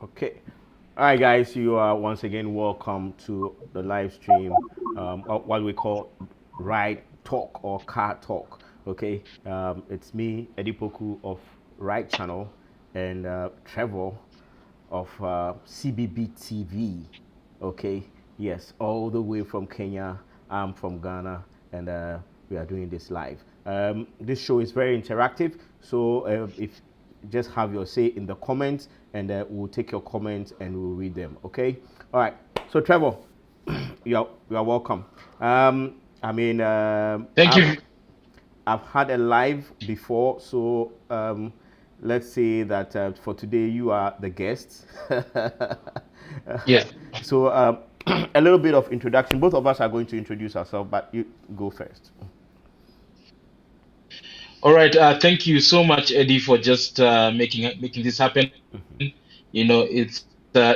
Okay. All right, guys, you are once again welcome to the live stream, what we call Ride Talk or Car Talk. Okay. It's me, Edipoku of Ride Channel, and Trevor of CBBT. Okay. Yes, all the way from Kenya. I'm from Ghana, and we are doing this live. This show is very interactive, so if just have your say in the comments, and we'll take your comments and we'll read them. Okay. All right. So Trevor, you are welcome. I mean, Thank you. I've had a live before, so let's say that for today you are the guest. Yes. So a little bit of introduction. Both of us are going to introduce ourselves, but you go first. All right. Thank you so much, Eddie, for just making this happen. It's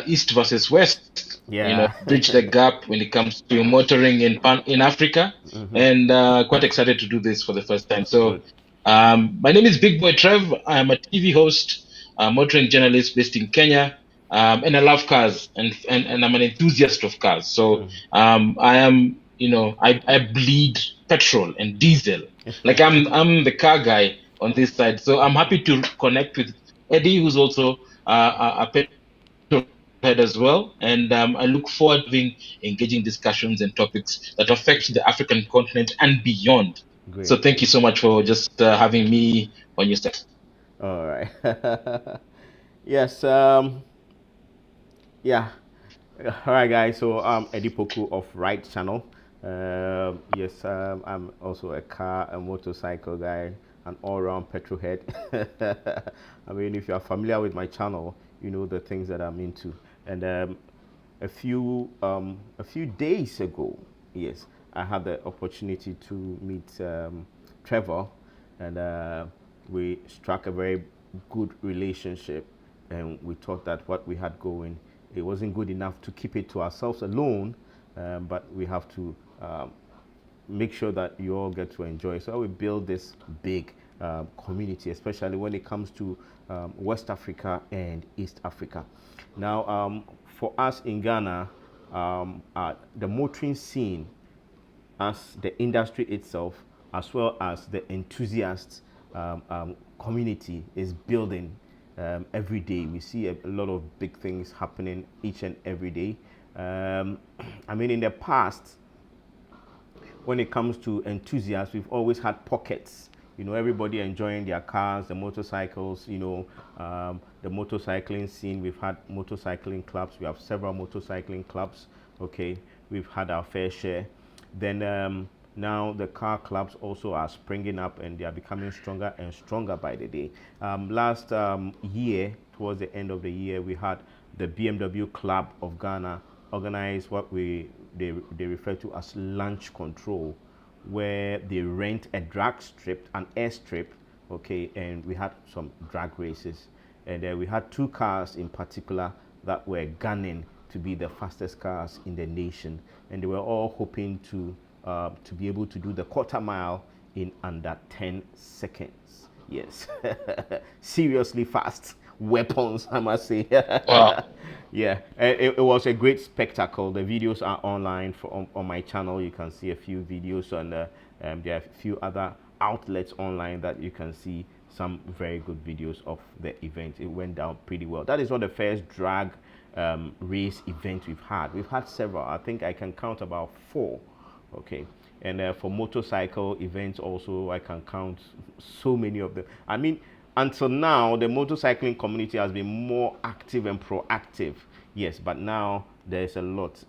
East versus West. Yeah. Bridge the gap when it comes to motoring in Africa, and quite excited to do this for the first time. So, Good. my name is Big Boy Trev. I'm a TV host, a motoring journalist based in Kenya, and I love cars, and I'm an enthusiast of cars. So, I am, I bleed petrol and diesel. Like I'm the car guy on this side. So I'm happy to connect with Eddie, who's also a petrol head as well. And I look forward to having engaging discussions and topics that affect the African continent and beyond. So Great. thank you so much for just having me on your side. All right. Yes. Yeah. All right, guys. So I'm Eddie Poku of Ryde Channel. Yes, I'm also a car and motorcycle guy, an all-round petrol head. I mean, if you are familiar with my channel, you know the things that I'm into. And a few days ago, yes, I had the opportunity to meet Trevor, and we struck a very good relationship. And we thought that what we had going, it wasn't good enough to keep it to ourselves alone, but we have to make sure that you all get to enjoy. So we build this big community, especially when it comes to West Africa and East Africa. Now, for us in Ghana, the motoring scene, as the industry itself, as well as the enthusiasts community, is building every day. We see a lot of big things happening each and every day. I mean, in the past, when it comes to enthusiasts, we've always had pockets. Everybody enjoying their cars, the motorcycles. The motorcycling scene. We've had motorcycling clubs. We have several motorcycling clubs. Okay, we've had our fair share. Then now the car clubs also are springing up, and they are becoming stronger and stronger by the day. Last year, towards the end of the year, we had the BMW Club of Ghana organize what they refer to as launch control, where they rent a drag strip, an airstrip, okay, and we had some drag races, and we had two cars in particular that were gunning to be the fastest cars in the nation, and they were all hoping to be able to do the quarter mile in under 10 seconds. Yes, seriously fast weapons, I must say. Wow. Yeah, it was a great spectacle. The videos are online on my channel. You can see a few videos, and there are a few other outlets online that you can see some very good videos of the event. It went down pretty well. That is not the first drag race event we've had. We've had several. I think I can count about 4. Okay, and for motorcycle events also, I can count so many of them. I mean, until now, the motorcycling community has been more active and proactive. Yes, but now there's a lot.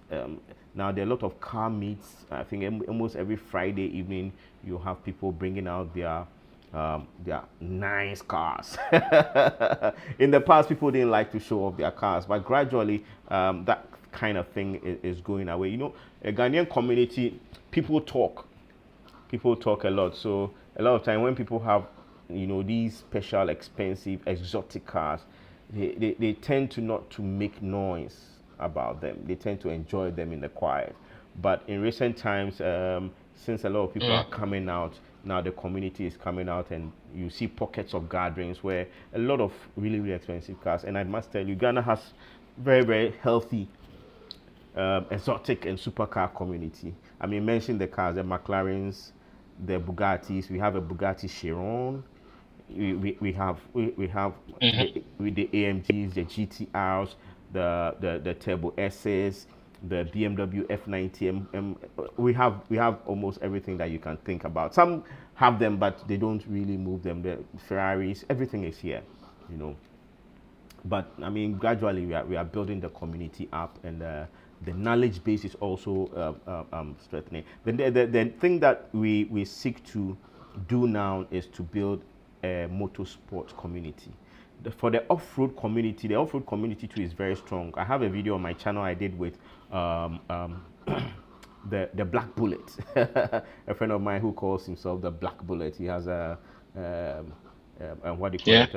Now there are a lot of car meets. I think almost every Friday evening you have people bringing out their nice cars. In the past, people didn't like to show off their cars, but gradually that kind of thing is going away. A Ghanaian community, people talk a lot. So a lot of time when people have these special, expensive, exotic cars, they tend to not to make noise about them. They tend to enjoy them in the quiet. But in recent times, since a lot of people are coming out, now the community is coming out, and you see pockets of gatherings where a lot of really, really expensive cars. And I must tell you, Ghana has very, very healthy exotic and supercar community. I mean, mention the cars, the McLarens, the Bugattis. We have a Bugatti Chiron. We have with the AMGs, the GTRs, the Turbo S's, the BMW F90. We have almost everything that you can think about. Some have them, but they don't really move them. The Ferraris, everything is here, you know. But I mean, gradually we are building the community up, and the knowledge base is also strengthening. The thing that we seek to do now is to build a motorsport community. For the off-road community, the off-road community too is very strong. I have a video on my channel I did with the Black Bullet, a friend of mine who calls himself the Black Bullet. He has a what do you call it?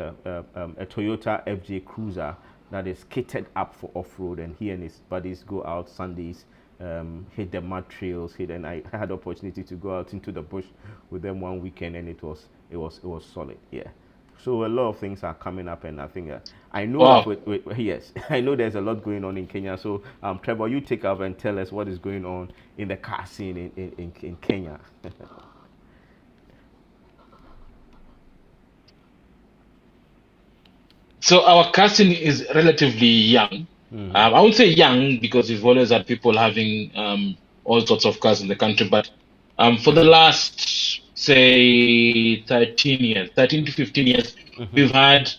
A Toyota FJ Cruiser that is kitted up for off-road, and he and his buddies go out Sundays, hit the mud trails, and I had the opportunity to go out into the bush with them one weekend, and it was solid. Yeah. So a lot of things are coming up, and I think I know that yes, I know there's a lot going on in Kenya. So Trevor, you take up and tell us what is going on in the car scene in Kenya. So our casting is relatively young. I would say young because we've always had people having all sorts of cars in the country. But for the last, say, 13 to 15 years, we've had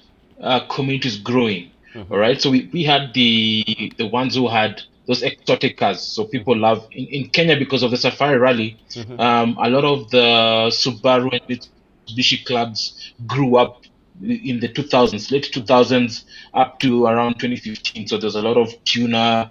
communities growing. All right. So we had the ones who had those exotic cars. So people love in Kenya because of the Safari Rally. A lot of the Subaru and Mitsubishi clubs grew up in the 2000s, late 2000s up to around 2015. So there's a lot of tuner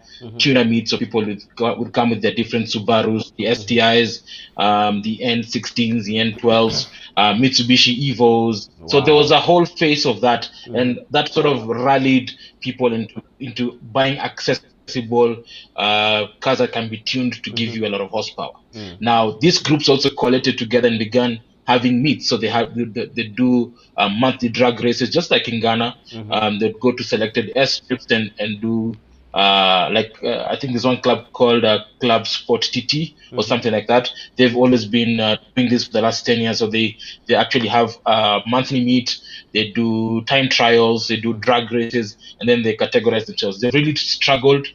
meets. So people would come with their different Subarus, the STIs, the N16s, the N12s, Mitsubishi Evos. Wow. So there was a whole phase of that, and that sort of rallied people into buying accessible cars that can be tuned to give you a lot of horsepower. Now these groups also collated together and began having meets. So they do monthly drag races, just like in Ghana. They go to selected airstrips and do I think there's one club called Club Sport TT or something like that. They've always been doing this for the last 10 years. So they actually have a monthly meet. They do time trials. They do drag races, and then they categorize themselves. They've really struggled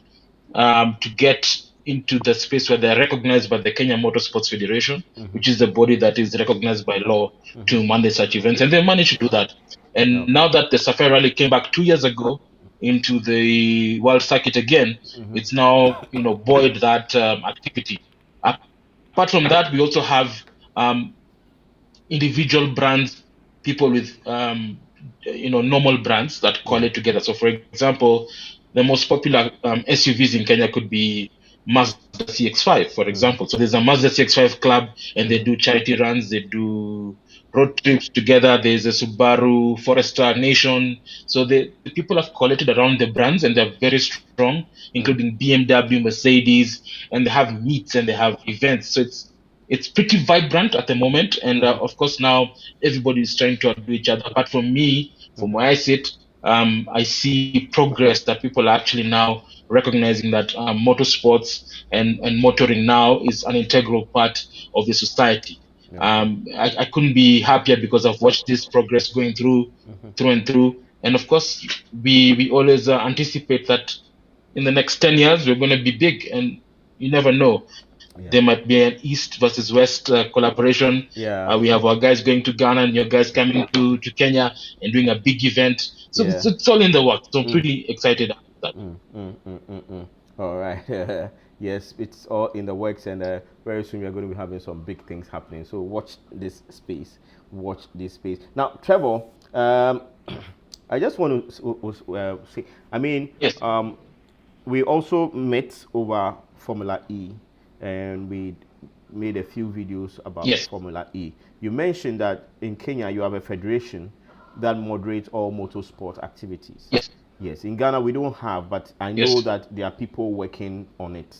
to get into the space where they're recognized by the Kenya Motorsports Federation, which is the body that is recognized by law to manage such events, and they managed to do that. And now that the Safari Rally came back 2 years ago into the world circuit again, it's now buoyed that activity. Apart from that, we also have individual brands, people with normal brands that collate together. So, for example, the most popular SUVs in Kenya could be Mazda CX-5, for example. So there's a Mazda CX-5 club, and they do charity runs, they do road trips together. There's a Subaru Forester Nation. So the people have collated around the brands, and they're very strong, including BMW, Mercedes, and they have meets and they have events. So it's pretty vibrant at the moment, and of course now everybody is trying to outdo each other. But for me, from where I sit, I see progress that people are actually now recognizing that motorsports and motoring now is an integral part of the society. I couldn't be happier because I've watched this progress going through and through. And of course, we always anticipate that in the next 10 years, we're going to be big, and you never know. There might be an East versus West collaboration. We have our guys going to Ghana and your guys coming to Kenya and doing a big event. So it's all in the works. So I'm pretty excited about that. All right. Yes, it's all in the works, and very soon we're going to be having some big things happening. So watch this space. Watch this space. Now, Trevor, I just want to say, I mean, yes. We also met over Formula E, and we made a few videos about Formula E. You mentioned that in Kenya you have a federation that moderates all motorsport activities. Yes, in Ghana we don't have, but I know that there are people working on it.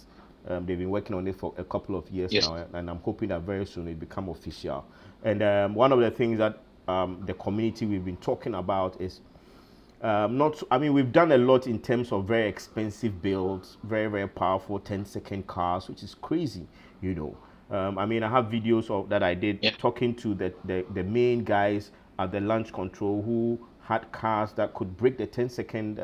They've been working on it for a couple of years now, and I'm hoping that very soon it become official. And one of the things that the community we've been talking about is not, I mean, we've done a lot in terms of very expensive builds, very, very powerful 10-second cars, which is crazy, you know. I mean, I have videos of that I did talking to the main guys at the launch control who had cars that could break the 10-second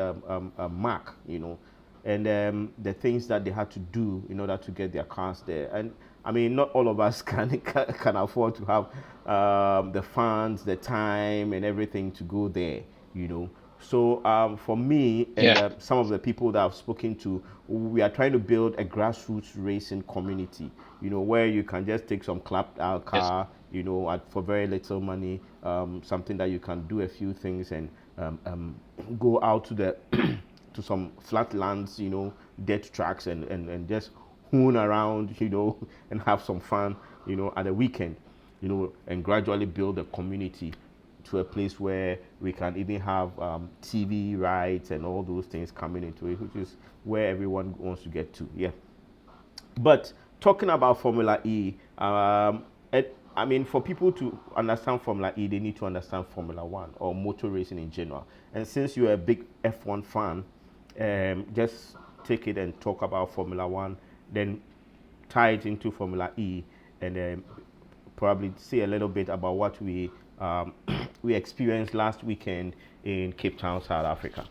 mark, you know, and the things that they had to do in order to get their cars there. And I mean, not all of us can afford to have the funds, the time, and everything to go there, you know. So for me and some of the people that I've spoken to, we are trying to build a grassroots racing community, you know, where you can just take some clapped out car, you know, for very little money, something that you can do a few things and go out to the to some flat lands, you know, dirt tracks and just hoon around, you know, and have some fun, you know, at the weekend, you know, and gradually build a community to a place where we can even have TV rights and all those things coming into it, which is where everyone wants to get to. Yeah. But talking about Formula E, I mean, for people to understand Formula E, they need to understand Formula One or motor racing in general. And since you're a big F1 fan, just take it and talk about Formula One, then tie it into Formula E, and then probably say a little bit about what we we experienced last weekend in Cape Town, South Africa.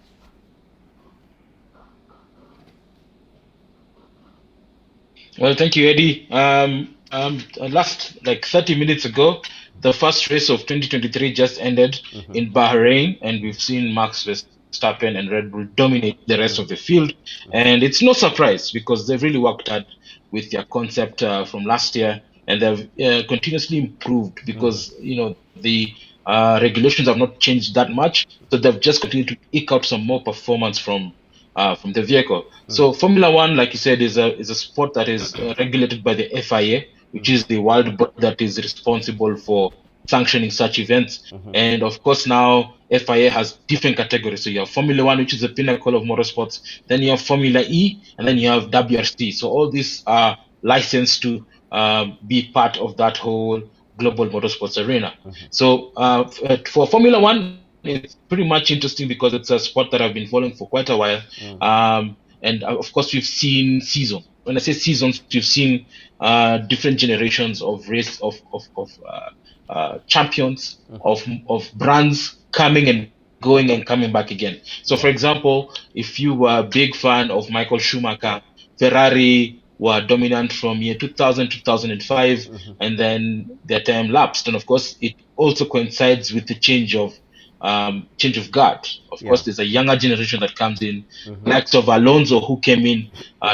Well, thank you, Eddie. Last like 30 minutes ago, the first race of 2023 just ended in Bahrain, and we've seen Max Verstappen and Red Bull dominate the rest of the field. And it's no surprise because they've really worked hard with their concept from last year, and they've continuously improved because you know the regulations have not changed that much, so they've just continued to eke out some more performance from the vehicle. So Formula One, like you said, is a sport that is regulated by the FIA, which is the world body that is responsible for sanctioning such events. And of course, now FIA has different categories. So you have Formula One, which is the pinnacle of motorsports. Then you have Formula E, and then you have WRC. So all these are licensed to be part of that whole global motorsports arena. So for Formula One, it's pretty much interesting because it's a sport that I've been following for quite a while. And of course, we've seen seasons. When I say seasons, we've seen different generations of race of champions of brands coming and going and coming back again. So, for example, if you were a big fan of Michael Schumacher, Ferrari were dominant from year 2000, 2005, and then their time lapsed. And of course, it also coincides with the change of guard. Of course, there's a younger generation that comes in, likes of Alonso, who came in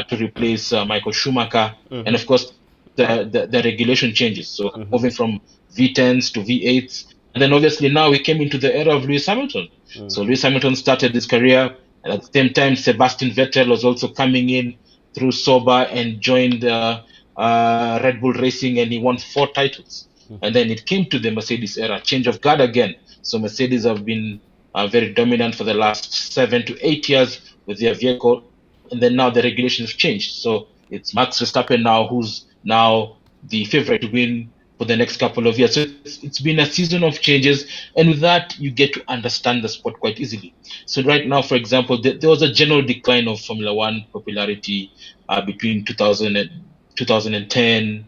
to replace Michael Schumacher, and of course, the regulation changes. So moving from V10s to V8s, and then obviously now we came into the era of Lewis Hamilton. So Lewis Hamilton started his career, and at the same time, Sebastian Vettel was also coming in through Sauber and joined Red Bull Racing, and he won 4 titles. And then it came to the Mercedes era, change of guard again. So Mercedes have been very dominant for the last 7 to 8 years with their vehicle, and then now the regulations have changed. So it's Max Verstappen now who's now the favorite to win for the next couple of years. So it's been a season of changes, and with that you get to understand the sport quite easily. So right now, for example, there was a general decline of Formula One popularity between 2000 and 2010.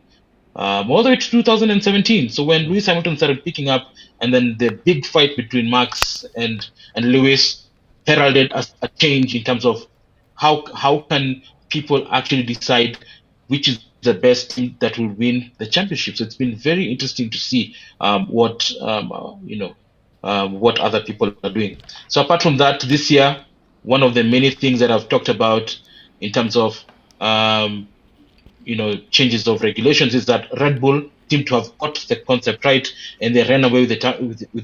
All the way to 2017. So when Lewis Hamilton started picking up, and then the big fight between Max and Lewis heralded a change in terms of how can people actually decide which is the best team that will win the championship. So it's been very interesting to see what other people are doing. So apart from that, this year, one of the many things that I've talked about in terms of changes of regulations is that Red Bull seem to have got the concept right, and they ran away with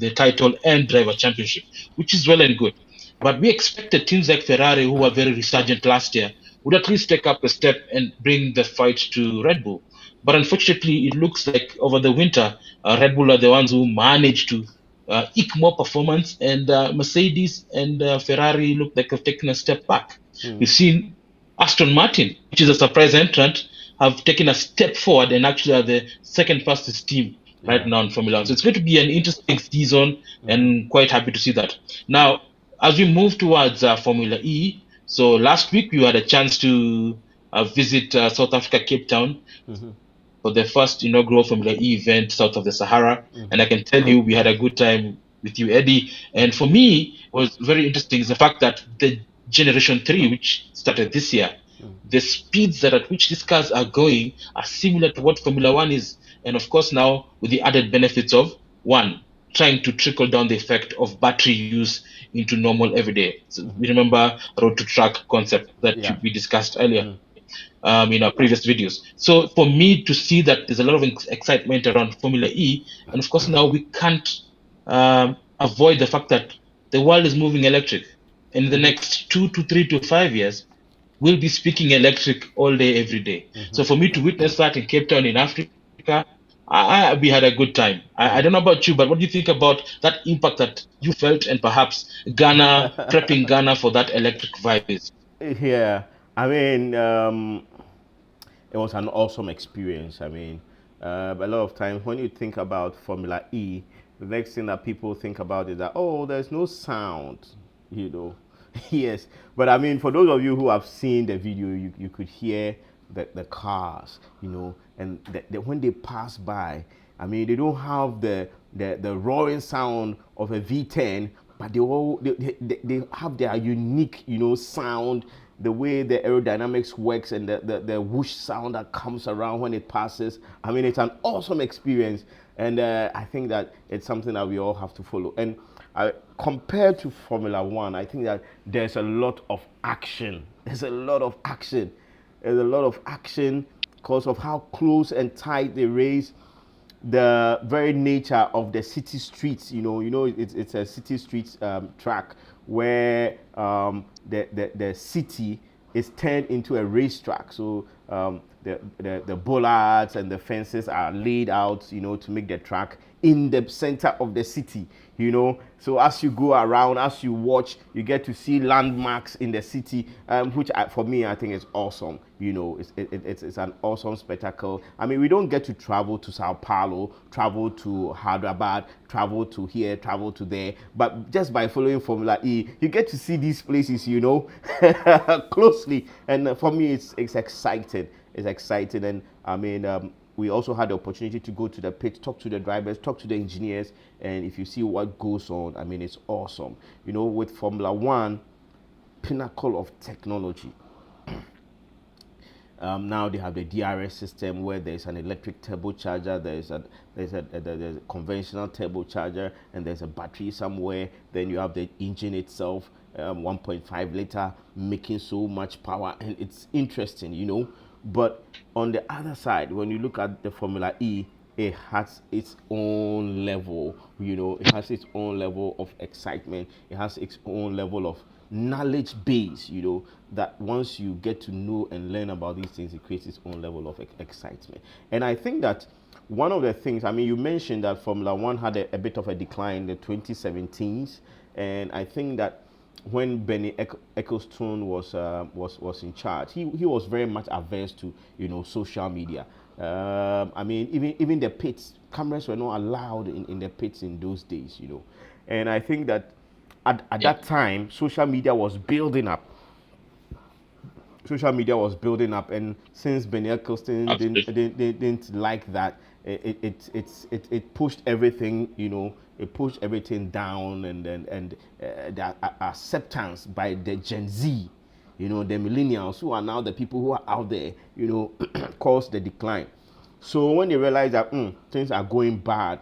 the title and driver championship, which is well and good. But we expected teams like Ferrari, who were very resurgent last year, would at least take up a step and bring the fight to Red Bull. But unfortunately, it looks like over the winter, Red Bull are the ones who managed to eke more performance, and Mercedes and Ferrari look like have taken a step back. We've seen Aston Martin, which is a surprise entrant, have taken a step forward and actually are the second fastest team right Yeah. now in Formula One. So it's going to be an interesting season, and quite happy to see that. Now, as we move towards Formula E, so last week we had a chance to visit South Africa, Cape Town, for the first inaugural Formula E event south of the Sahara. And I can tell you, we had a good time with you, Eddie. And for me, what was very interesting is the fact that the Generation 3, which started this year, the speeds that at which these cars are going are similar to what Formula One is. And of course, now with the added benefits of one, trying to trickle down the effect of battery use into normal everyday. So we remember road to track concept that Yeah. we discussed earlier in our previous videos. So for me to see that there's a lot of excitement around Formula E, and of course now we can't avoid the fact that the world is moving electric. In the next 2 to 3 to 5 years, we'll be speaking electric all day, every day. So for me to witness that in Cape Town in Africa, we had a good time. I don't know about you, but what do you think about that impact that you felt, and perhaps Ghana, prepping Ghana for that electric vibe is? Yeah. I mean, it was an awesome experience. I mean, a lot of times when you think about Formula E, the next thing that people think about is that, oh, there's no sound, you know. Yes, but I mean, for those of you who have seen the video, you could hear the cars, you know, and when they pass by, I mean, they don't have the roaring sound of a V10, but they have their unique, you know, sound, the way the aerodynamics works, and the whoosh sound that comes around when it passes. I mean, it's an awesome experience, and I think that it's something that we all have to follow. And compared to Formula One, I think that there's a lot of action. There's a lot of action. There's a lot of action because of how close and tight they race, the very nature of the city streets. It's a city streets track where the city is turned into a racetrack. So the bollards and the fences are laid out, to make the track in the center of the city. So as you go around, as you watch, you get to see landmarks in the city, which for me, I think is awesome. It's an awesome spectacle. I mean, we don't get to travel to Sao Paulo, travel to Hyderabad, travel to here, travel to there, but just by following Formula E, you get to see these places, closely. And for me, it's exciting. It's exciting. And I mean, we also had the opportunity to go to the pit, talk to the drivers, talk to the engineers, and if you see what goes on, I mean, it's awesome. With Formula One, pinnacle of technology. Now they have the DRS system where there's an electric turbocharger, there's a conventional turbocharger, and there's a battery somewhere. Then you have the engine itself, 1.5 liter, making so much power, and it's interesting. But on the other side, when you look at the Formula E, it has its own level. It has its own level of excitement. It has its own level of knowledge base, that once you get to know and learn about these things, it creates its own level of excitement. And I think that one of the things, I mean, you mentioned that Formula One had a bit of a decline in the 2017s, and I think that when Benny Ecclestone was in charge, he was very much averse to social media. I mean, even the pits, cameras were not allowed in the pits in those days. And I think that at that time, social media was building up. And since Benny Ecclestone didn't like that, it pushed everything, it pushed everything down, and the acceptance by the Gen Z, the millennials, who are now the people who are out there, caused the decline. So when they realized that things are going bad,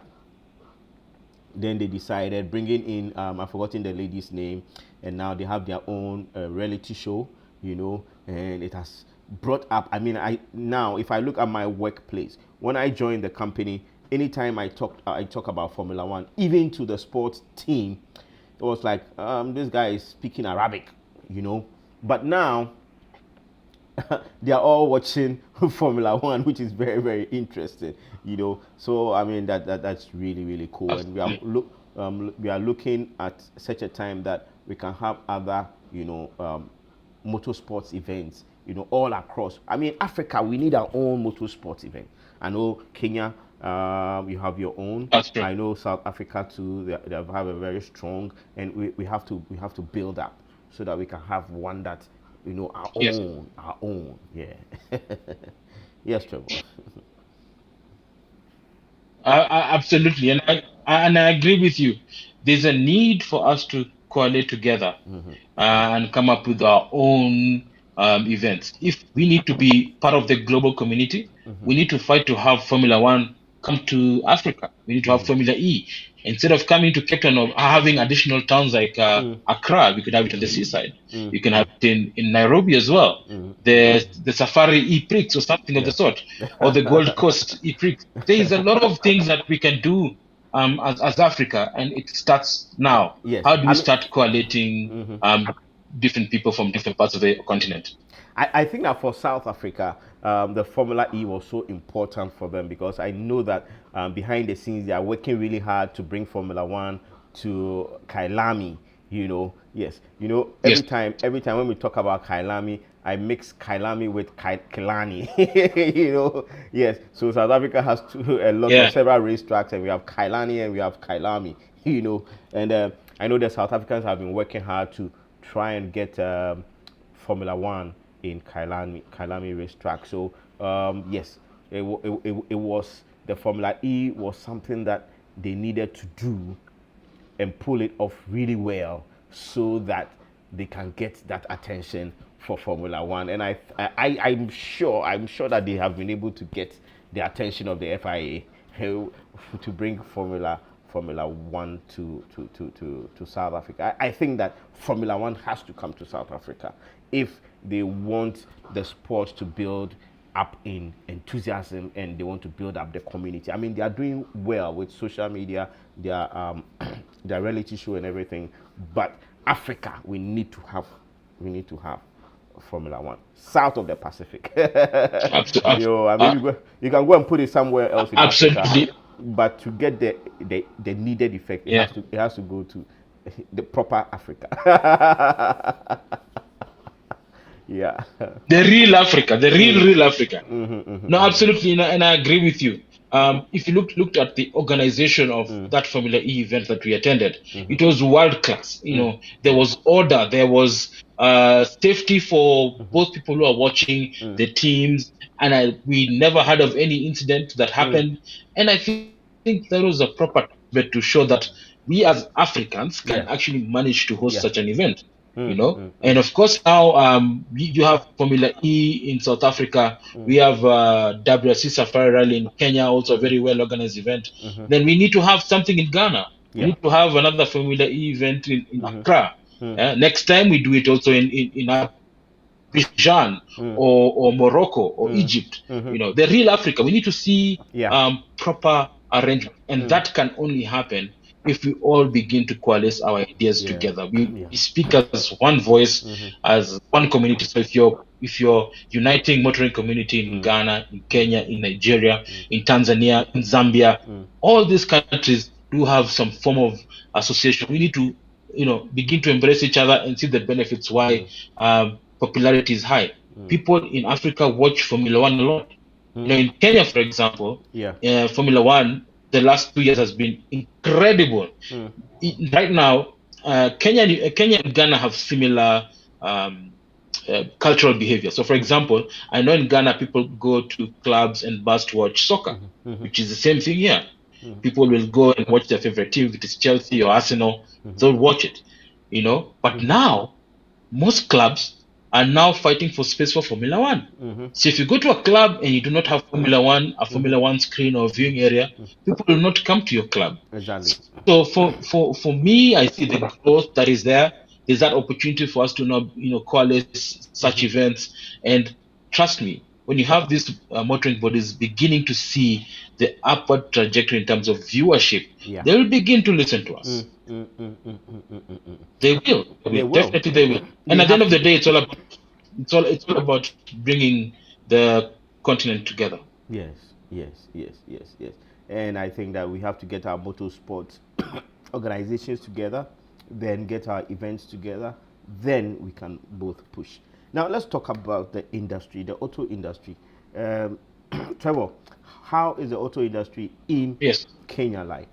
then they decided bringing in, I've forgotten the lady's name, and now they have their own reality show, and it has brought up, I mean, now if I look at my workplace, when I joined the company, anytime I talk about Formula One, even to the sports team, it was like, this guy is speaking Arabic, but now they are all watching Formula One, which is very, very interesting, So I mean that's really, really cool, and we are looking at such a time that we can have other, motorsports events, all across. I mean, Africa, we need our own motorsports event. I know Kenya You have your own. That's true. I know South Africa too. They have a very strong, and we have to build up so that we can have one that our Yes. own, our own. Yeah. Yes, Trevor. Absolutely, and I agree with you. There's a need for us to coalesce together and come up with our own events. If we need to be part of the global community, we need to fight to have Formula One come to Africa. We need to have Formula E. Instead of coming to Cape Town or having additional towns like Accra, we could have it on the seaside. You can have it in Nairobi as well. The Safari E-Prix or something of the Yeah. sort, or the Gold Coast E-Prix. There is a lot of things that we can do as Africa, and it starts now. Yes. How do we I mean, start collating different people from different parts of the continent? I think that for South Africa, the Formula E was so important for them because I know that behind the scenes they are working really hard to bring Formula One to Kailami. Yes. Yes. Every time when we talk about Kailami, I mix Kailami with Kilani. Yes. So South Africa has a lot Yeah. of several racetracks, and we have Kailani and we have Kailami. And I know the South Africans have been working hard to try and get Formula One in Kailami racetrack. So yes, it was the Formula E was something that they needed to do and pull it off really well so that they can get that attention for Formula One. And I'm sure that they have been able to get the attention of the FIA to bring Formula One to South Africa. I think that Formula One has to come to South Africa if they want the sport to build up in enthusiasm and they want to build up the community. I mean, they are doing well with social media, their reality show and everything. But Africa, we need to have Formula One south of the Pacific. I mean, you can go and put it somewhere else in Absolutely. Africa, but to get the needed effect, it has to go to the proper Africa. Yeah. The real Africa, the real Africa. No, absolutely, and I agree with you. If you looked at the organization of that Formula E event that we attended, it was world class. There was order, there was safety for both people who are watching, the teams, and we never heard of any incident that happened. And I think that was a proper bet to show that we as Africans can actually manage to host such an event. And of course now you have Formula E in South Africa. We have WRC Safari Rally in Kenya, also a very well organized event. Then we need to have something in Ghana. We need to have another Formula E event in Accra. Next time we do it also in Abidjan or Morocco or Egypt. The real Africa. We need to see proper arrangement, and that can only happen if we all begin to coalesce our ideas together. We speak as one voice, as one community. So if you're uniting motoring community in Ghana, in Kenya, in Nigeria, in Tanzania, in Zambia, all these countries do have some form of association. We need to begin to embrace each other and see the benefits why popularity is high. People in Africa watch Formula One a lot. In Kenya, for example, Formula One, the last 2 years has been incredible. Right now, Kenya and Ghana have similar cultural behavior. So, for example, I know in Ghana people go to clubs and bars to watch soccer, which is the same thing here. People will go and watch their favorite team, if it is Chelsea or Arsenal, they'll watch it. But now most clubs are now fighting for space for Formula One. So if you go to a club and you do not have a Formula One screen or viewing area, people will not come to your club. Exactly. So for me, I see the growth that is there. There's that opportunity for us to now coalesce such events. And trust me, when you have these motoring bodies beginning to see the upward trajectory in terms of viewership, they will begin to listen to us. They will. Definitely they will. And at the end of the day, it's all about bringing the continent together. Yes. And I think that we have to get our motorsport organizations together, then get our events together, then we can both push. Now let's talk about the industry, the auto industry. Trevor, how is the auto industry in Yes. Kenya like?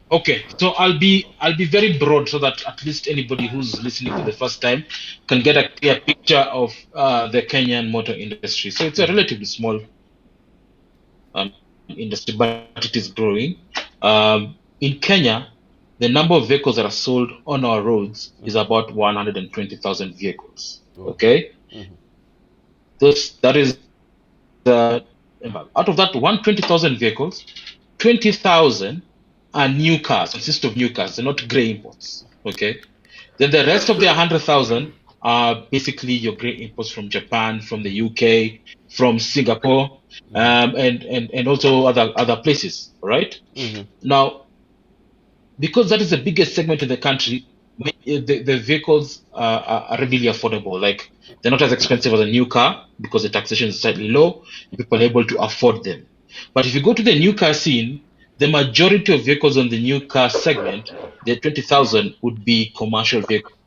Okay, so I'll be very broad so that at least anybody who's listening for the first time can get a clear picture of the Kenyan motor industry. So it's a relatively small industry, but it is growing. In Kenya, the number of vehicles that are sold on our roads is about 120,000 vehicles. Oh. Okay, Mm-hmm. that is uh, out of that 120,000 vehicles, 20,000 are new cars, consist of new cars, they're not grey imports. Okay, then the rest of the 100,000 are basically your grey imports from Japan, from the UK, from Singapore, and also other places. Right Mm-hmm. now, because that is the biggest segment in the country, the vehicles are readily affordable. Like they're not as expensive as a new car because the taxation is slightly low. People are able to afford them. But if you go to the new car scene, the majority of vehicles on the new car segment, the 20,000 would be commercial vehicles.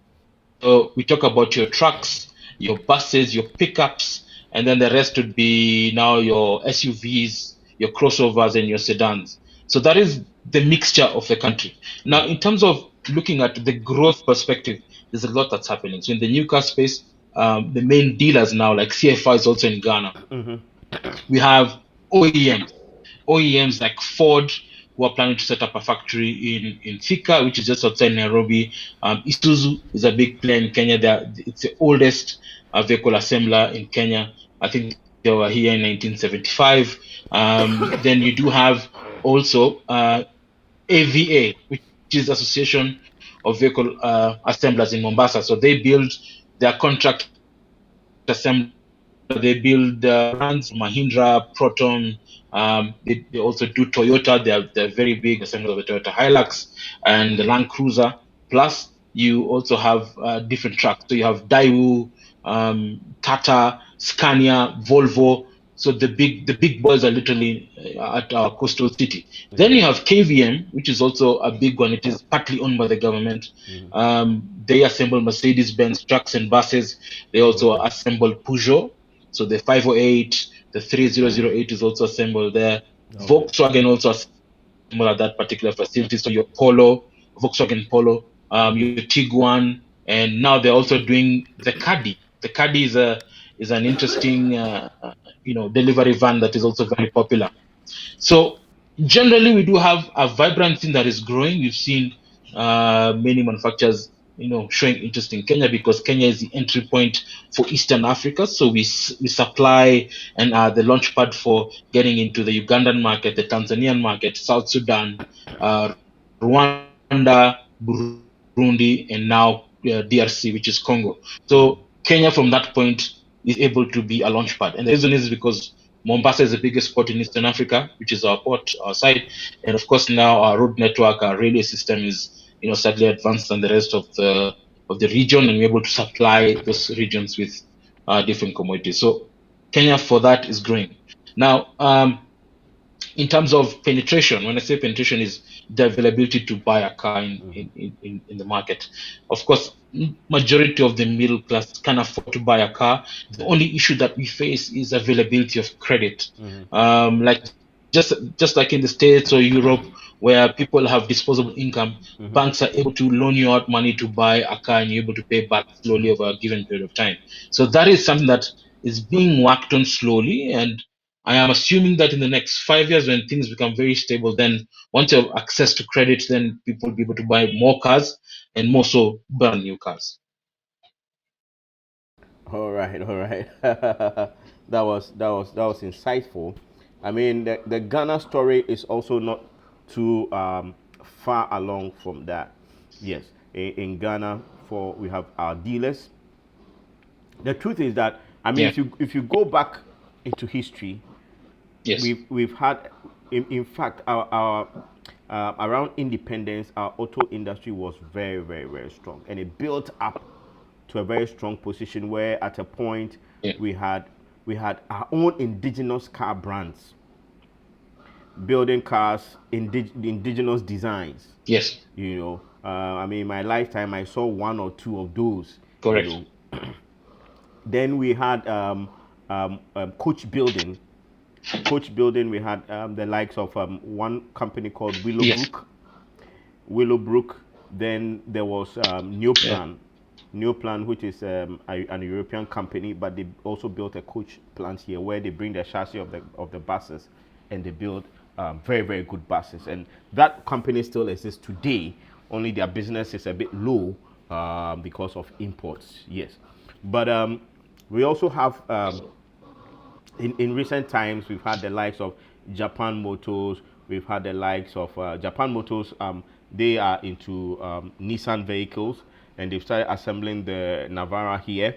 So we talk about your trucks, your buses, your pickups, and then the rest would be now your SUVs, your crossovers, and your sedans. So that is the mixture of the country. Now, in terms of looking at the growth perspective, there's a lot that's happening. So in the new car space, the main dealers now, like CFI is also in Ghana. We have OEMs, OEMs like Ford, who are planning to set up a factory in Thika, which is just outside Nairobi. Isuzu is a big player in Kenya. It's the oldest vehicle assembler in Kenya. I think they were here in 1975. Then you do have also AVA, which is Association of Vehicle Assemblers in Mombasa. So they build their contract assembly. They build brands, Mahindra, Proton. They also do Toyota. They're very big assemblers of the Toyota Hilux and the Land Cruiser. Plus, you also have different trucks. So you have Daewoo, Tata, Scania, Volvo. So the big boys are literally at our coastal city. Then you have KVM, which is also a big one. It is partly owned by the government. They assemble Mercedes-Benz trucks and buses. They also Okay. assemble Peugeot. So the 508, the 3008 is also assembled there. Okay. Volkswagen also assembled at that particular facility. So your Polo, Volkswagen Polo, your Tiguan, and now they're also doing the Caddy. The Caddy is an interesting delivery van that is also very popular. So generally, we do have a vibrant scene that is growing. We've seen many manufacturers, showing interest in Kenya because Kenya is the entry point for Eastern Africa. So we supply and are the launch pad for getting into the Ugandan market, the Tanzanian market, South Sudan, uh, Rwanda, Burundi, and now DRC, which is Congo. So Kenya, from that point, is able to be a launch pad, and the reason is because Mombasa is the biggest port in Eastern Africa, which is our port, our site, and of course now our road network, our railway system is sadly advanced than the rest of the region, and we're able to supply those regions with different commodities. So Kenya for that is growing. Now, in terms of penetration, when I say penetration, is the availability to buy a car in the market. Of course, majority of the middle class can afford to buy a car. The only issue that we face is availability of credit. Like just like in the States or Europe, where people have disposable income, banks are able to loan you out money to buy a car and you're able to pay back slowly over a given period of time. So that is something that is being worked on slowly, and I am assuming that in the next 5 years, when things become very stable, then once you have access to credit, then people will be able to buy more cars and more so brand new cars. All right, all right. That was insightful. I mean, the Ghana story is also not too far along from that. Yes, in Ghana, for we have our dealers. The truth is that, I mean, Yeah. if you go back into history, Yes. we've had, in fact, our around independence, our auto industry was very, very, very strong, and it built up to a very strong position where at a point Yeah. we had our own indigenous car brands, building cars indigenous designs. Yes. I mean, in my lifetime, I saw one or two of those. You Correct. know, then we had coach building. Coach building, we had the likes of one company called Yes. Willowbrook. Then there was Yeah. Neoplan, which is an European company, but they also built a coach plant here where they bring the chassis of the buses and they build very very good buses. And that company still exists today. Only their business is a bit low because of imports. Yes, but we also have in recent times, we've had the likes of Japan Motors. We've had the likes of Japan Motors. They are into Nissan vehicles, and they've started assembling the Navara here.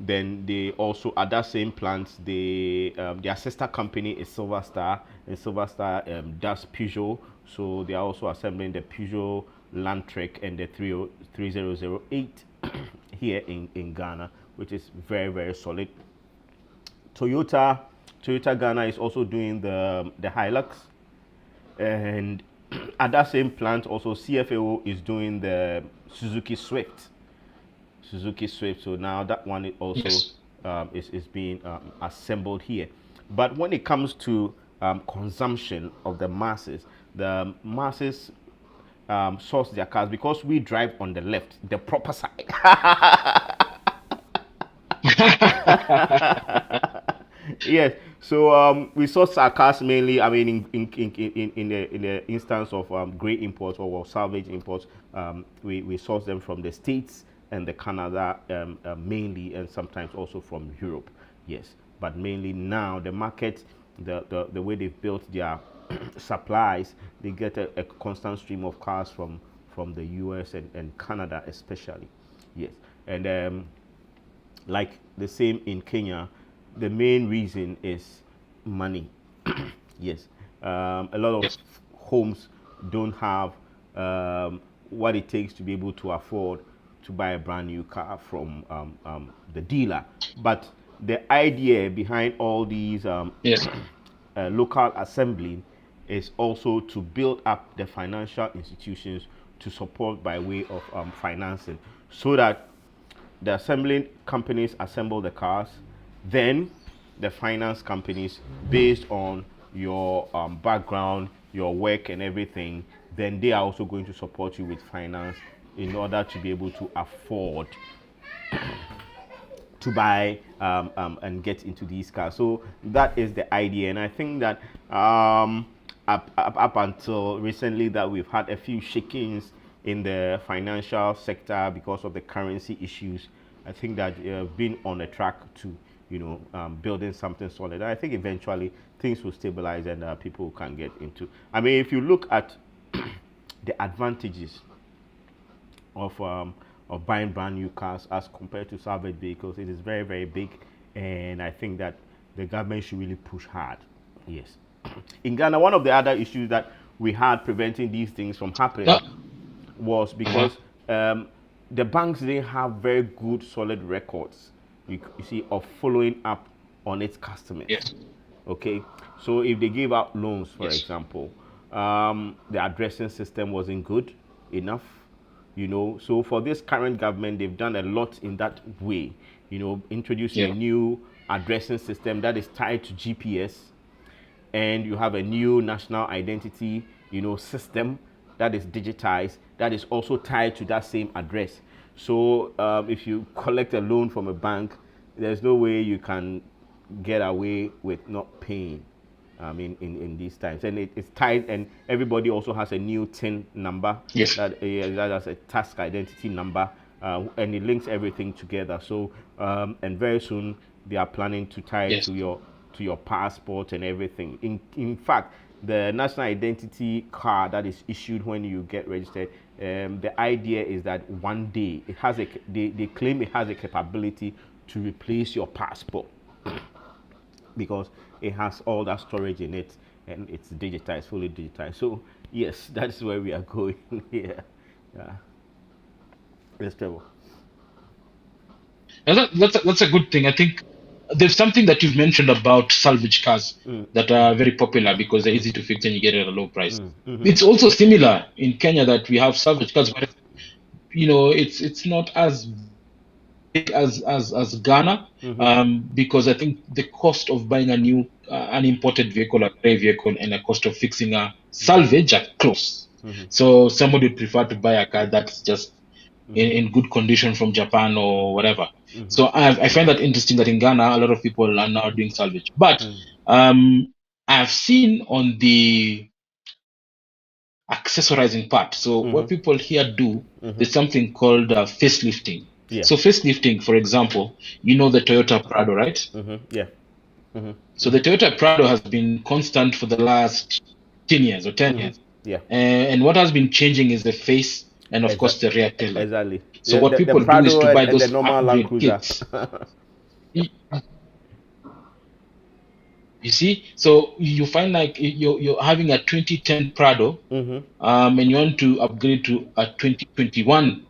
Then they also at that same plant, their sister company is Silver Star, and Silver Star does Peugeot. So they are also assembling the Peugeot Landtrek and the 3008 here in Ghana, which is very very solid. Toyota Ghana is also doing the Hilux, and at that same plant also CFAO is doing the Suzuki Swift. So now that one is also Yes. is being assembled here. But when it comes to consumption of the masses source their cars because we drive on the left, the proper side. Yes. So we source our cars mainly. I mean, in the instance of grey imports or salvage imports, we source them from the States and the Canada mainly, and sometimes also from Europe. Yes, but mainly now the market, the way they've built their supplies, they get a constant stream of cars from the US and Canada especially. Yes, and like the same in Kenya, the main reason is money. Yes, a lot of Yes. homes don't have what it takes to be able to afford to buy a brand new car from the dealer. But the idea behind all these Yes. local assembly is also to build up the financial institutions to support by way of financing so that the assembling companies assemble the cars, then the finance companies, based on your background, your work, and everything, then they are also going to support you with finance in order to be able to afford to buy and get into these cars. So that is the idea, and I think that up until recently, that we've had a few shakings in the financial sector because of the currency issues. I think that been on a track to building something solid. And I think eventually things will stabilize and people can get into. I mean, if you look at the advantages of buying brand new cars as compared to salvage vehicles, it is very very big, and I think that the government should really push hard. Yes. In Ghana, one of the other issues that we had preventing these things from happening Uh, was uh-huh. because the banks didn't have very good solid records, you see, of following up on its customers. Yes. Okay, so if they gave out loans, for Yes. example, the addressing system wasn't good enough. So for this current government, they've done a lot in that way. Introducing a Yeah. new addressing system that is tied to GPS, and you have a new national identity system that is digitized, that is also tied to that same address. So if you collect a loan from a bank, there's no way you can get away with not paying. I mean, in these times, and it's tied, and everybody also has a new TIN number Yes. that has a task identity number, and it links everything together. So, and very soon they are planning to tie it Yes. to your passport and everything. In fact, the national identity card that is issued when you get registered, the idea is that one day they claim it has a capability to replace your passport because it has all that storage in it and it's digitized, fully digitized. So yes, that's where we are going here. Yeah. Let's travel. Now that's a good thing. I think there's something that you've mentioned about salvage cars that are very popular because they're easy to fix and you get it at a low price. It's also similar in Kenya that we have salvage cars, but it's not as as Ghana, because I think the cost of buying a new an imported vehicle, a gray vehicle, and the cost of fixing a salvage are close. So somebody would prefer to buy a car that's just in good condition from Japan or whatever. So I find that interesting that in Ghana a lot of people are now doing salvage. But I've seen on the accessorizing part. So what people here do, there's something called facelifting. Yeah. So facelifting, for example, you know the Toyota Prado, right? Yeah. So the Toyota Prado has been constant for the last 10 years or 10 years. Yeah. And what has been changing is the face and of course the rear tail light. Exactly. So Yeah, what the people do is Prado to buy and the those normal Land upgrade Cruiser. kits. You see, so you find like you're having a 2010 Prado, and you want to upgrade to a 2021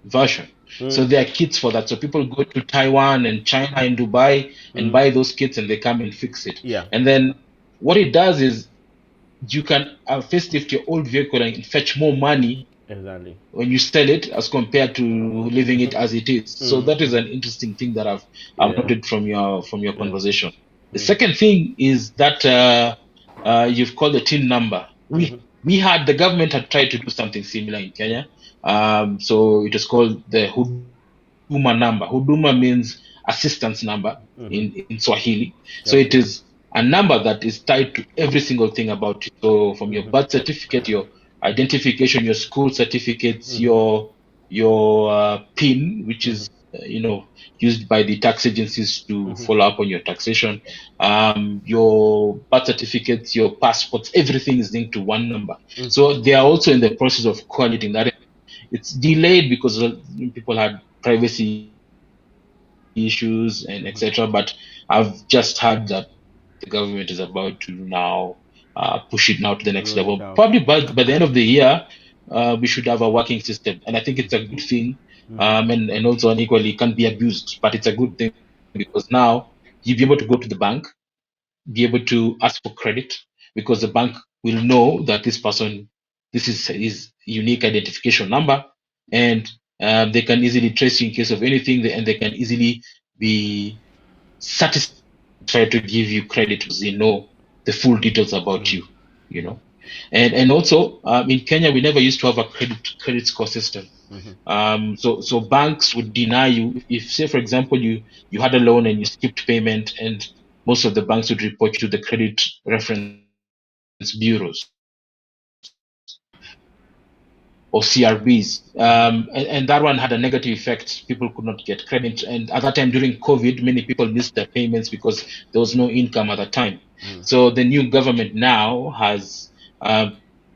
version. So there are kits for that. So people go to Taiwan and China and Dubai and buy those kits, and they come and fix it. Yeah. And then what it does is you can facelift your old vehicle and fetch more money Exactly. when you sell it as compared to leaving it as it is. So that is an interesting thing that I've noted from your conversation. The second thing is that you've called the TIN number. The government had tried to do something similar in Kenya. So it was called the Huduma number. Huduma means assistance number in Swahili. So it is a number that is tied to every single thing about you. So from your birth certificate, your identification, your school certificates, your PIN, which is used by the tax agencies to follow up on your taxation, your birth certificates, your passports, everything is linked to one number. So they are also in the process of collating that. It's delayed because people had privacy issues and etc. But I've just heard that the government is about to now push it now to the next level. Probably by the end of the year, we should have a working system, and I think it's a good thing. And also unequally can be abused, but it's a good thing because now you'll be able to go to the bank, be able to ask for credit because the bank will know that this is his unique identification number, and they can easily trace you in case of anything, and they can easily be satisfied to give you credit because they know the full details about you, and also in Kenya we never used to have a credit score system. So banks would deny you if, say, for example, you had a loan and you skipped payment, and most of the banks would report you to the credit reference bureaus or CRBs, and that one had a negative effect. People could not get credit, and at that time during COVID, many people missed their payments because there was no income at the time. So the new government now has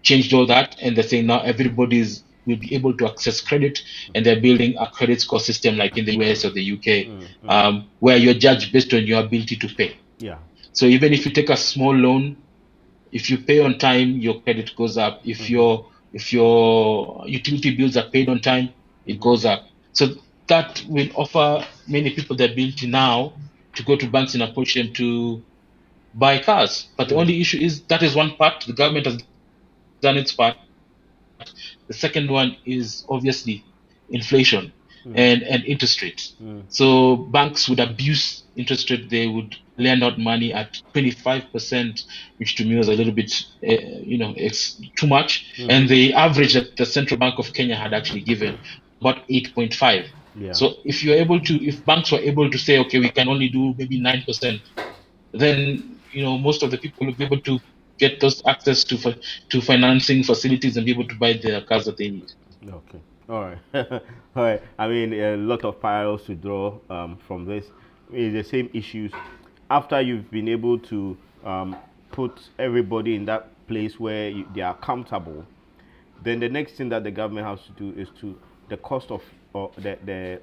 changed all that, and they're saying now will be able to access credit, and they're building a credit score system like in the US or the UK, where you're judged based on your ability to pay. Yeah. So even if you take a small loan, if you pay on time, your credit goes up. If your utility bills are paid on time, it goes up. So that will offer many people the ability now to go to banks and approach them to buy cars. But the only issue is that is one part. The government has done its part. The second one is obviously inflation and interest rates. So banks would abuse interest rate. They would lend out money at 25%, which to me was a little bit, it's too much. And the average that the Central Bank of Kenya had actually given about 8.5. Yeah. So if banks were able to say, okay, we can only do maybe 9%, then most of the people will be able to get those access to financing facilities and be able to buy the cars that they need. Okay. All right. All right. I mean, a lot of parallels to draw from this. I mean, the same issues. After you've been able to put everybody in that place where they are comfortable, then the next thing that the government has to do is the cost of the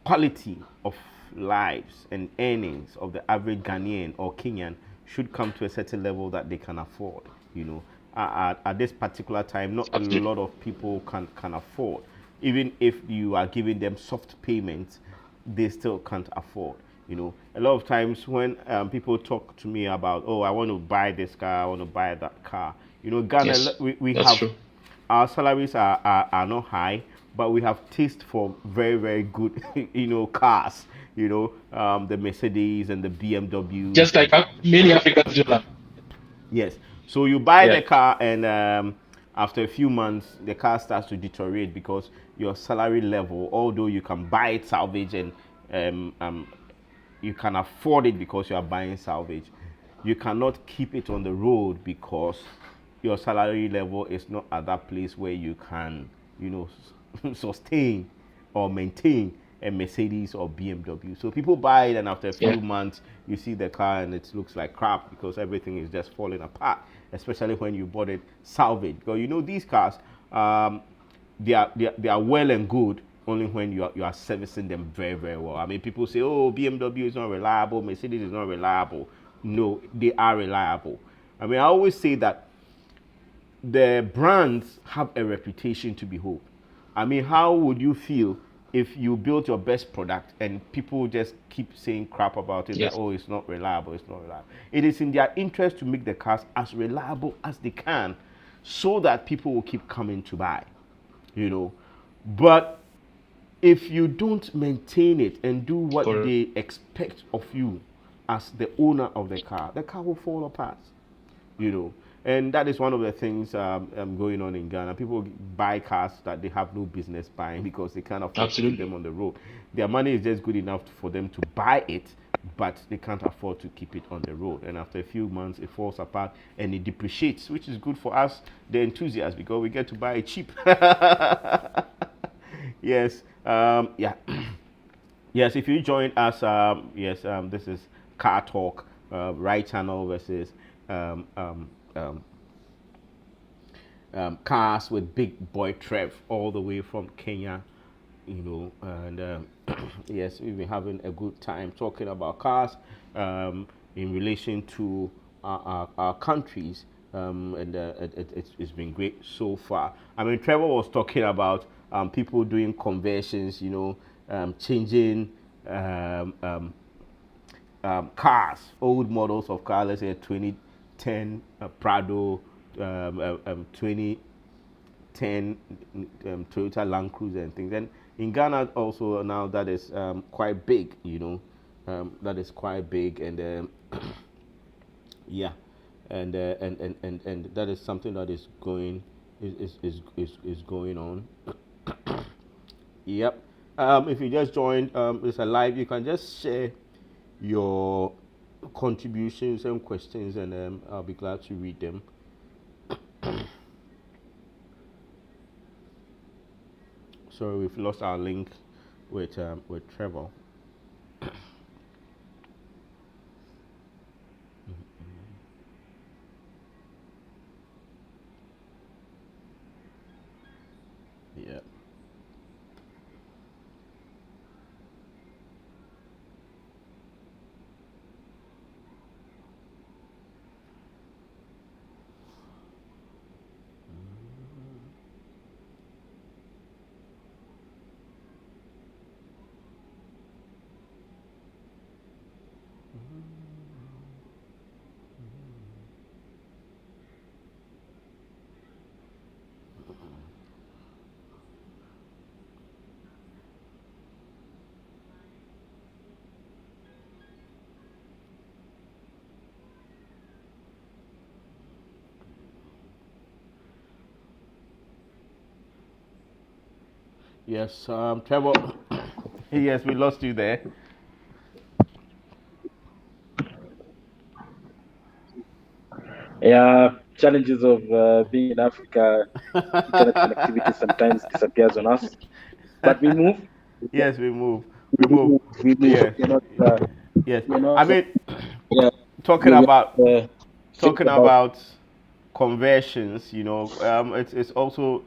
quality of lives and earnings of the average Ghanaian or Kenyan should come to a certain level that they can afford. At this particular time, not a lot of people can afford. Even if you are giving them soft payments, they still can't afford. A lot of times when people talk to me about, oh, I want to buy this car, I want to buy that car. Ghana, Yes, we that's have true. our salaries are not high, but we have taste for very, very good, cars. The Mercedes and the BMWs. Just like many Africans do now. Yes. So you buy Yeah. the car, and after a few months, the car starts to deteriorate because your salary level, although you can buy it salvage and you can afford it because you are buying salvage, you cannot keep it on the road because your salary level is not at that place where you can, sustain or maintain a Mercedes or BMW. So people buy it, and after a Yeah. few months, you see the car and it looks like crap because everything is just falling apart. Especially when you bought it salvage, because these cars, they are well and good only when you are servicing them very, very well. I mean, people say, oh, BMW is not reliable, Mercedes is not reliable. No, they are reliable. I mean, I always say that the brands have a reputation to behold. I mean, how would you feel if you built your best product and people just keep saying crap about it, that, Yes. oh, it's not reliable, it's not reliable? It is in their interest to make the cars as reliable as they can so that people will keep coming to buy, But if you don't maintain it and do what Correct. they expect of you as the owner of the car will fall apart, you know. And that is one of the things going on in Ghana. People buy cars that they have no business buying because they can't afford to keep them Absolutely. on the road. Their money is just good enough for them to buy it, but they can't afford to keep it on the road. And after a few months, it falls apart and it depreciates, which is good for us, the enthusiasts, because we get to buy it cheap. Yes. Yeah. Yes, if you join us, this is Car Talk, Ryde channel versus um, um, um, Cars with Big Boy Trev, all the way from Kenya, and yes, we've been having a good time talking about cars in relation to our countries, and it's been great so far. I mean, Trevor was talking about people doing conversions, changing um, um, cars, old models of cars, let's say a 2010 Prado, 2010 Toyota Land Cruiser and things. And in Ghana also now that is quite big, that is quite big, and yeah, and that is something that is going is going on. Yep. If you just joined, it's a live. You can just share your contributions and questions, and I'll be glad to read them. Sorry, we've lost our link with Trevor. Yeah. Yes, Trevor. Yes, we lost you there. Yeah, challenges of being in Africa, internet connectivity sometimes disappears on us, but we move. Yes, we move. We We move. move. We move. Yeah. Yes. I So mean, yeah, talking we about think talking about. about conversions, it's also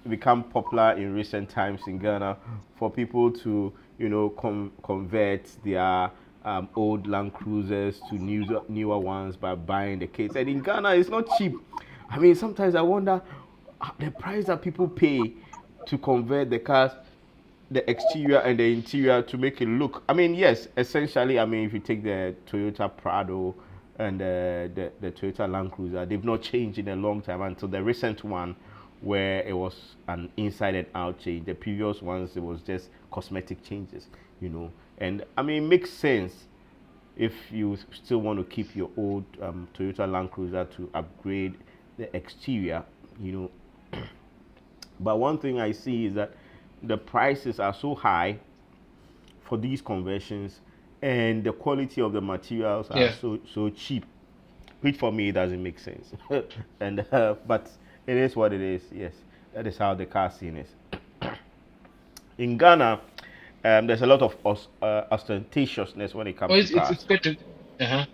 become popular in recent times in Ghana for people to, convert their old Land Cruisers to newer ones by buying the kits. And in Ghana, it's not cheap. I mean, sometimes I wonder the price that people pay to convert the cars, the exterior and the interior, to make it look. I mean, yes, essentially, I mean, if you take the Toyota Prado and the Toyota Land Cruiser, they've not changed in a long time until the recent one where it was an inside and out change. The previous ones, it was just cosmetic changes, you know. And I mean, it makes sense if you still want to keep your old Toyota Land Cruiser to upgrade the exterior, you know. But one thing I see is that the prices are so high for these conversions, and the quality of the materials are Yeah. so cheap, which for me doesn't make sense. And but it is what it is. Yes, that is how the car scene is. In Ghana, there's a lot of ostentatiousness when it Oh, comes to it's cars. quite a, uh-huh.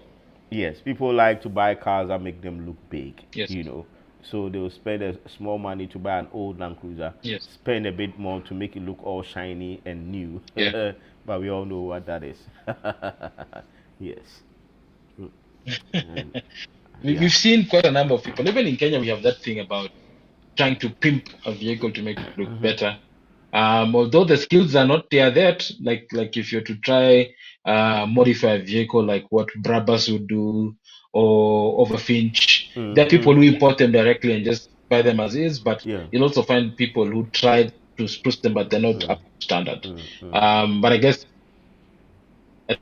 Yes, people like to buy cars that make them look big, Yes. you know. So they'll spend a small money to buy an old Land Cruiser, Yes. spend a bit more to make it look all shiny and new. Yeah. But we all know what that is. Yes. And, yeah. We've seen quite a number of people. Even in Kenya, we have that thing about trying to pimp a vehicle to make it look better. Although the skills are not there yet, like if you're to try modify a vehicle like what Brabus would do or Overfinch, there are people who import them directly and just buy them as is, but Yeah. you'll also find people who try to spruce them, but they're not up to standard. But I guess I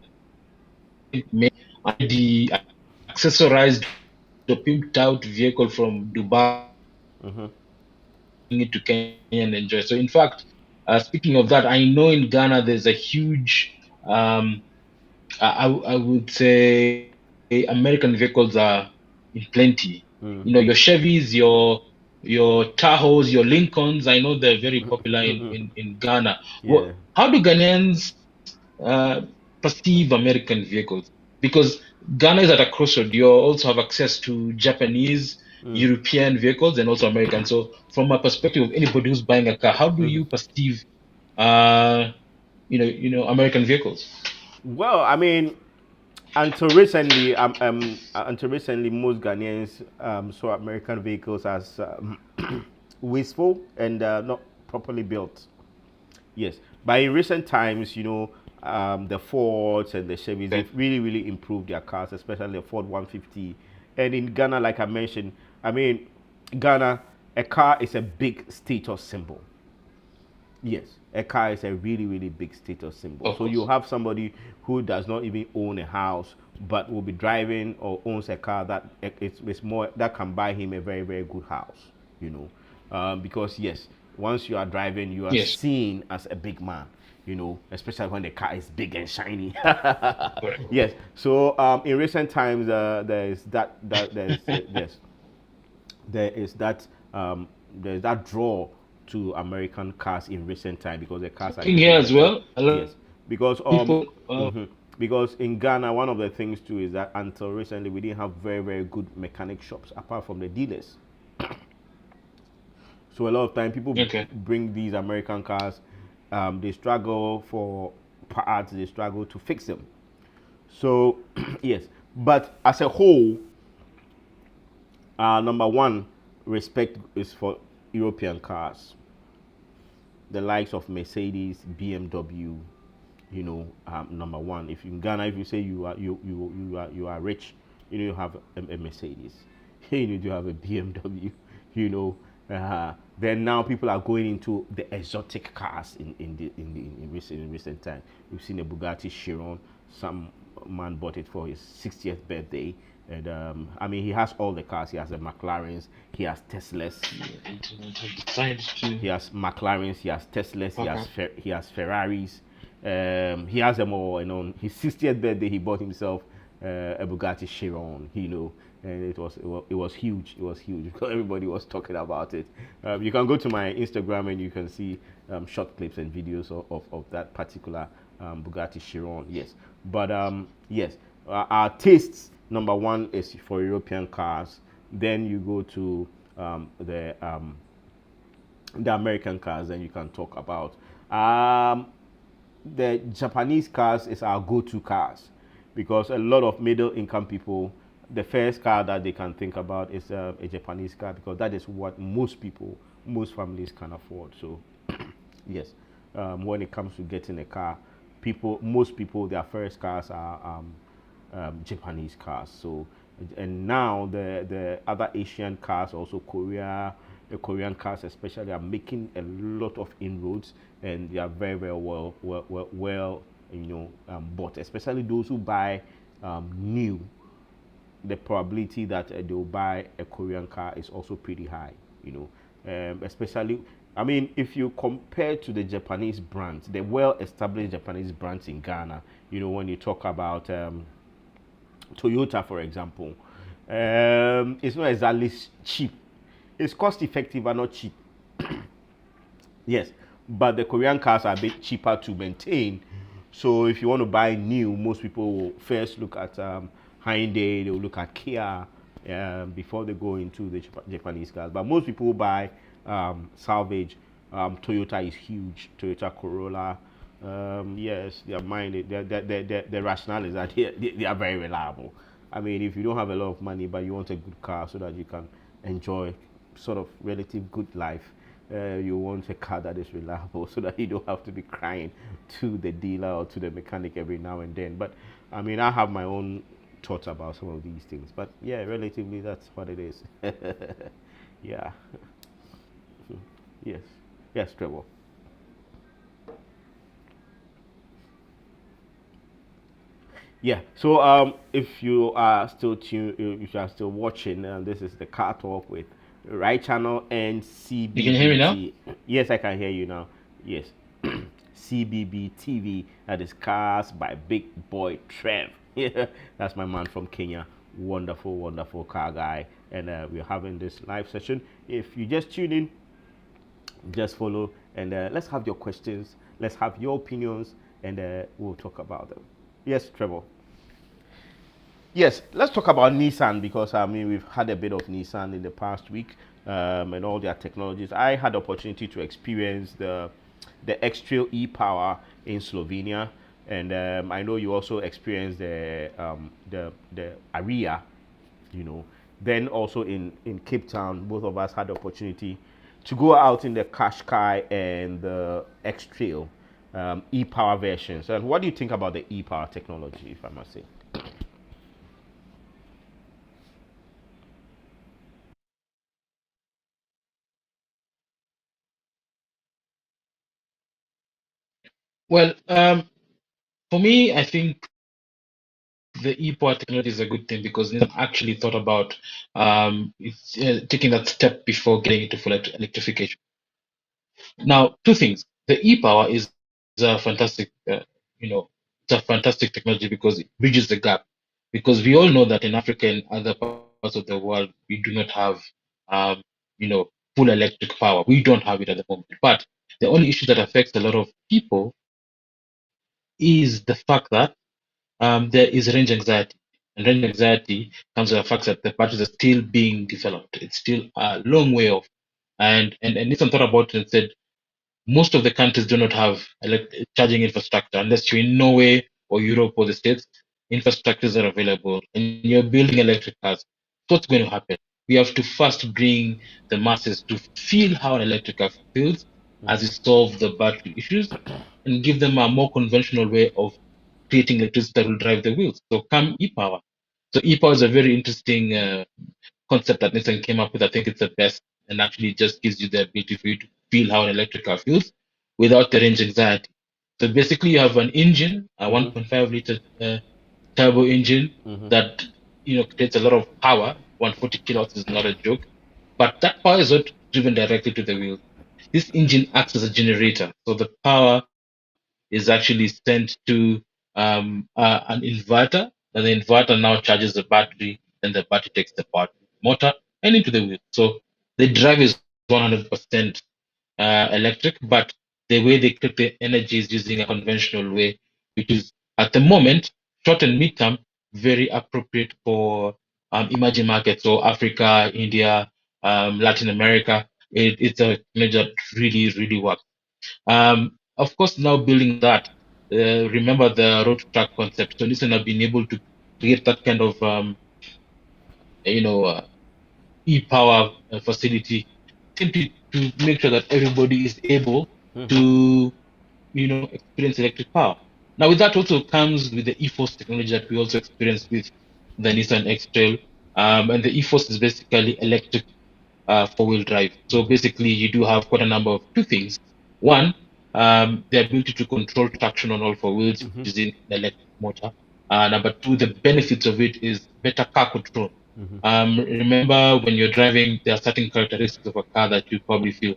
think maybe the accessorized or pimped out vehicle from Dubai it to Kenya and enjoy. So, in fact, speaking of that, I know in Ghana there's a huge, I would say, American vehicles are in plenty. You know, your Chevys, your Tahoes, your Lincolns. I know they're very popular in Ghana. Yeah. How do Ghanaians uh, perceive American vehicles? Because Ghana is at a crossroad. You also have access to Japanese, European vehicles, and also American. So, from a perspective of anybody who's buying a car, how do you perceive, American vehicles? Well, I mean, until recently, most Ghanaians saw American vehicles as wasteful and not properly built. Yes, but in recent times, you know, the Fords and the Chevys, they've really, really improved their cars, especially the Ford 150. And in Ghana, like I mentioned, I mean, Ghana, a car is a big status symbol. Yes, a car is a really, really big status symbol. Of So you course. have somebody who does not even own a house, but will be driving or owns a car that it's more that can buy him a very, very good house. You know, because yes, once you are driving, you are Yes. seen as a big man. You know, especially when the car is big and shiny. Correct. Yes. So in recent times, there is there is that there's that draw to American cars in recent time because the cars are In getting here as better. well, a lot Yes, because of people. because in Ghana, one of the things too is that until recently we didn't have very, very good mechanic shops apart from the dealers. So a lot of time people Okay. bring these American cars, they struggle for parts, they struggle to fix them. So yes, but as a whole, number one, respect is for European cars, the likes of Mercedes, BMW. You know, number one. If in Ghana, if you say you are rich, you know you have a Mercedes, you need to have a BMW. You know, then now people are going into the exotic cars in recent time. We've seen a Bugatti Chiron. Some man bought it for his 60th birthday. And I mean, he has all the cars. He has the McLarens. He has Teslas. He has McLarens. He has Teslas. He has Ferraris. He has them all. And on his 60th birthday, he bought himself a Bugatti Chiron. You know, and it was huge. It was huge because everybody was talking about it. You can go to my Instagram and you can see short clips and videos of that particular Bugatti Chiron. Yes, but yes, our tastes. Number one is for European cars. Then you go to the American cars. Then you can talk about the Japanese cars is our go-to cars because a lot of middle-income people, the first car that they can think about is a Japanese car because that is what most people, most families can afford. So yes, when it comes to getting a car, most people, their first cars are Japanese cars. So, and now the other Asian cars, also Korea, the Korean cars especially are making a lot of inroads, and they are very, very well bought, especially those who buy new. The probability that they'll buy a Korean car is also pretty high, especially, I mean, if you compare to the Japanese brands, the well-established Japanese brands in Ghana, when you talk about Toyota, for example, it's not exactly cheap. It's cost effective but not cheap. Yes, but the Korean cars are a bit cheaper to maintain. So if you want to buy new, most people will first look at Hyundai, they will look at Kia before they go into the Japanese cars. But most people buy salvage. Toyota is huge. Toyota Corolla. Yes, their mind, their rationale is that they are very reliable. I mean, if you don't have a lot of money but you want a good car so that you can enjoy sort of relative good life, you want a car that is reliable so that you don't have to be crying to the dealer or to the mechanic every now and then. But I mean, I have my own thoughts about some of these things. But yeah, relatively, that's what it is. Yeah. Yes. Yes, Trevor. Yeah. So if you are still if you are still watching, this is the Car Talk with Right Channel and You can hear me now? CBBT. Yes, I can hear you now. Yes. CBB TV. That is Cars by Big Boy Trev. Yeah, that's my man from Kenya. Wonderful, wonderful car guy. And we're having this live session. If you just tune in, just follow, and let's have your questions. Let's have your opinions, and we'll talk about them. Yes, Trevor. Yes, let's talk about Nissan, because I mean we've had a bit of Nissan in the past week, and all their technologies. I had the opportunity to experience the X-Trail e-Power in Slovenia, and I know you also experienced the Aria, you know. Then also in Cape Town, both of us had the opportunity to go out in the Qashqai and the X-Trail e-Power versions. And what do you think about the e-Power technology, if I must say? Well, for me, I think the e-power technology is a good thing because Nissan actually thought about taking that step before getting into full electrification. Now, two things: the e-power is a fantastic, it's a fantastic technology because it bridges the gap. Because we all know that in Africa and other parts of the world, we do not have, um, full electric power. We don't have it at the moment. But the only issue that affects a lot of people is the fact that there is range anxiety. And range anxiety comes with the fact that the batteries are still being developed. It's still a long way off. And Nissan thought about it and said, most of the countries do not have charging infrastructure unless you're in Norway or Europe or the States. Infrastructures are available and you're building electric cars. What's going to happen? We have to first bring the masses to feel how an electric car feels as we solve the battery issues and give them a more conventional way of creating electricity that will drive the wheels. So come e-power. So e-power is a very interesting concept that Nissan came up with. I think it's the best and actually just gives you the ability for you to feel how an electric car feels without the range anxiety. So basically, you have an engine, a Mm-hmm. 1.5 liter turbo engine Mm-hmm. that creates a lot of power. 140 kilowatts is not a joke, but that power is not driven directly to the wheels. This engine acts as a generator, so the power is actually sent to an inverter, and the inverter now charges the battery, and the battery takes the power to the motor and into the wheel. So the drive is 100% electric, but the way they create the energy is using a conventional way, which is at the moment, short and mid-term, very appropriate for emerging markets, so Africa, India, Latin America. It's a technology that really, really works. Of course, now building that, remember the road to track concept. So Nissan have been able to create that kind of, you know, uh, e-power facility simply to make sure that everybody is able Mm-hmm. to, experience electric power. Now, with that also comes with the e-force technology that we also experience with the Nissan X-Trail. And the e-force is basically electric. four-wheel drive. So basically, you do have quite a number of two things. One, the ability to control traction on all four wheels using an electric motor. Number two, the benefits of it is better car control. Remember, when you're driving, there are certain characteristics of a car that you probably feel.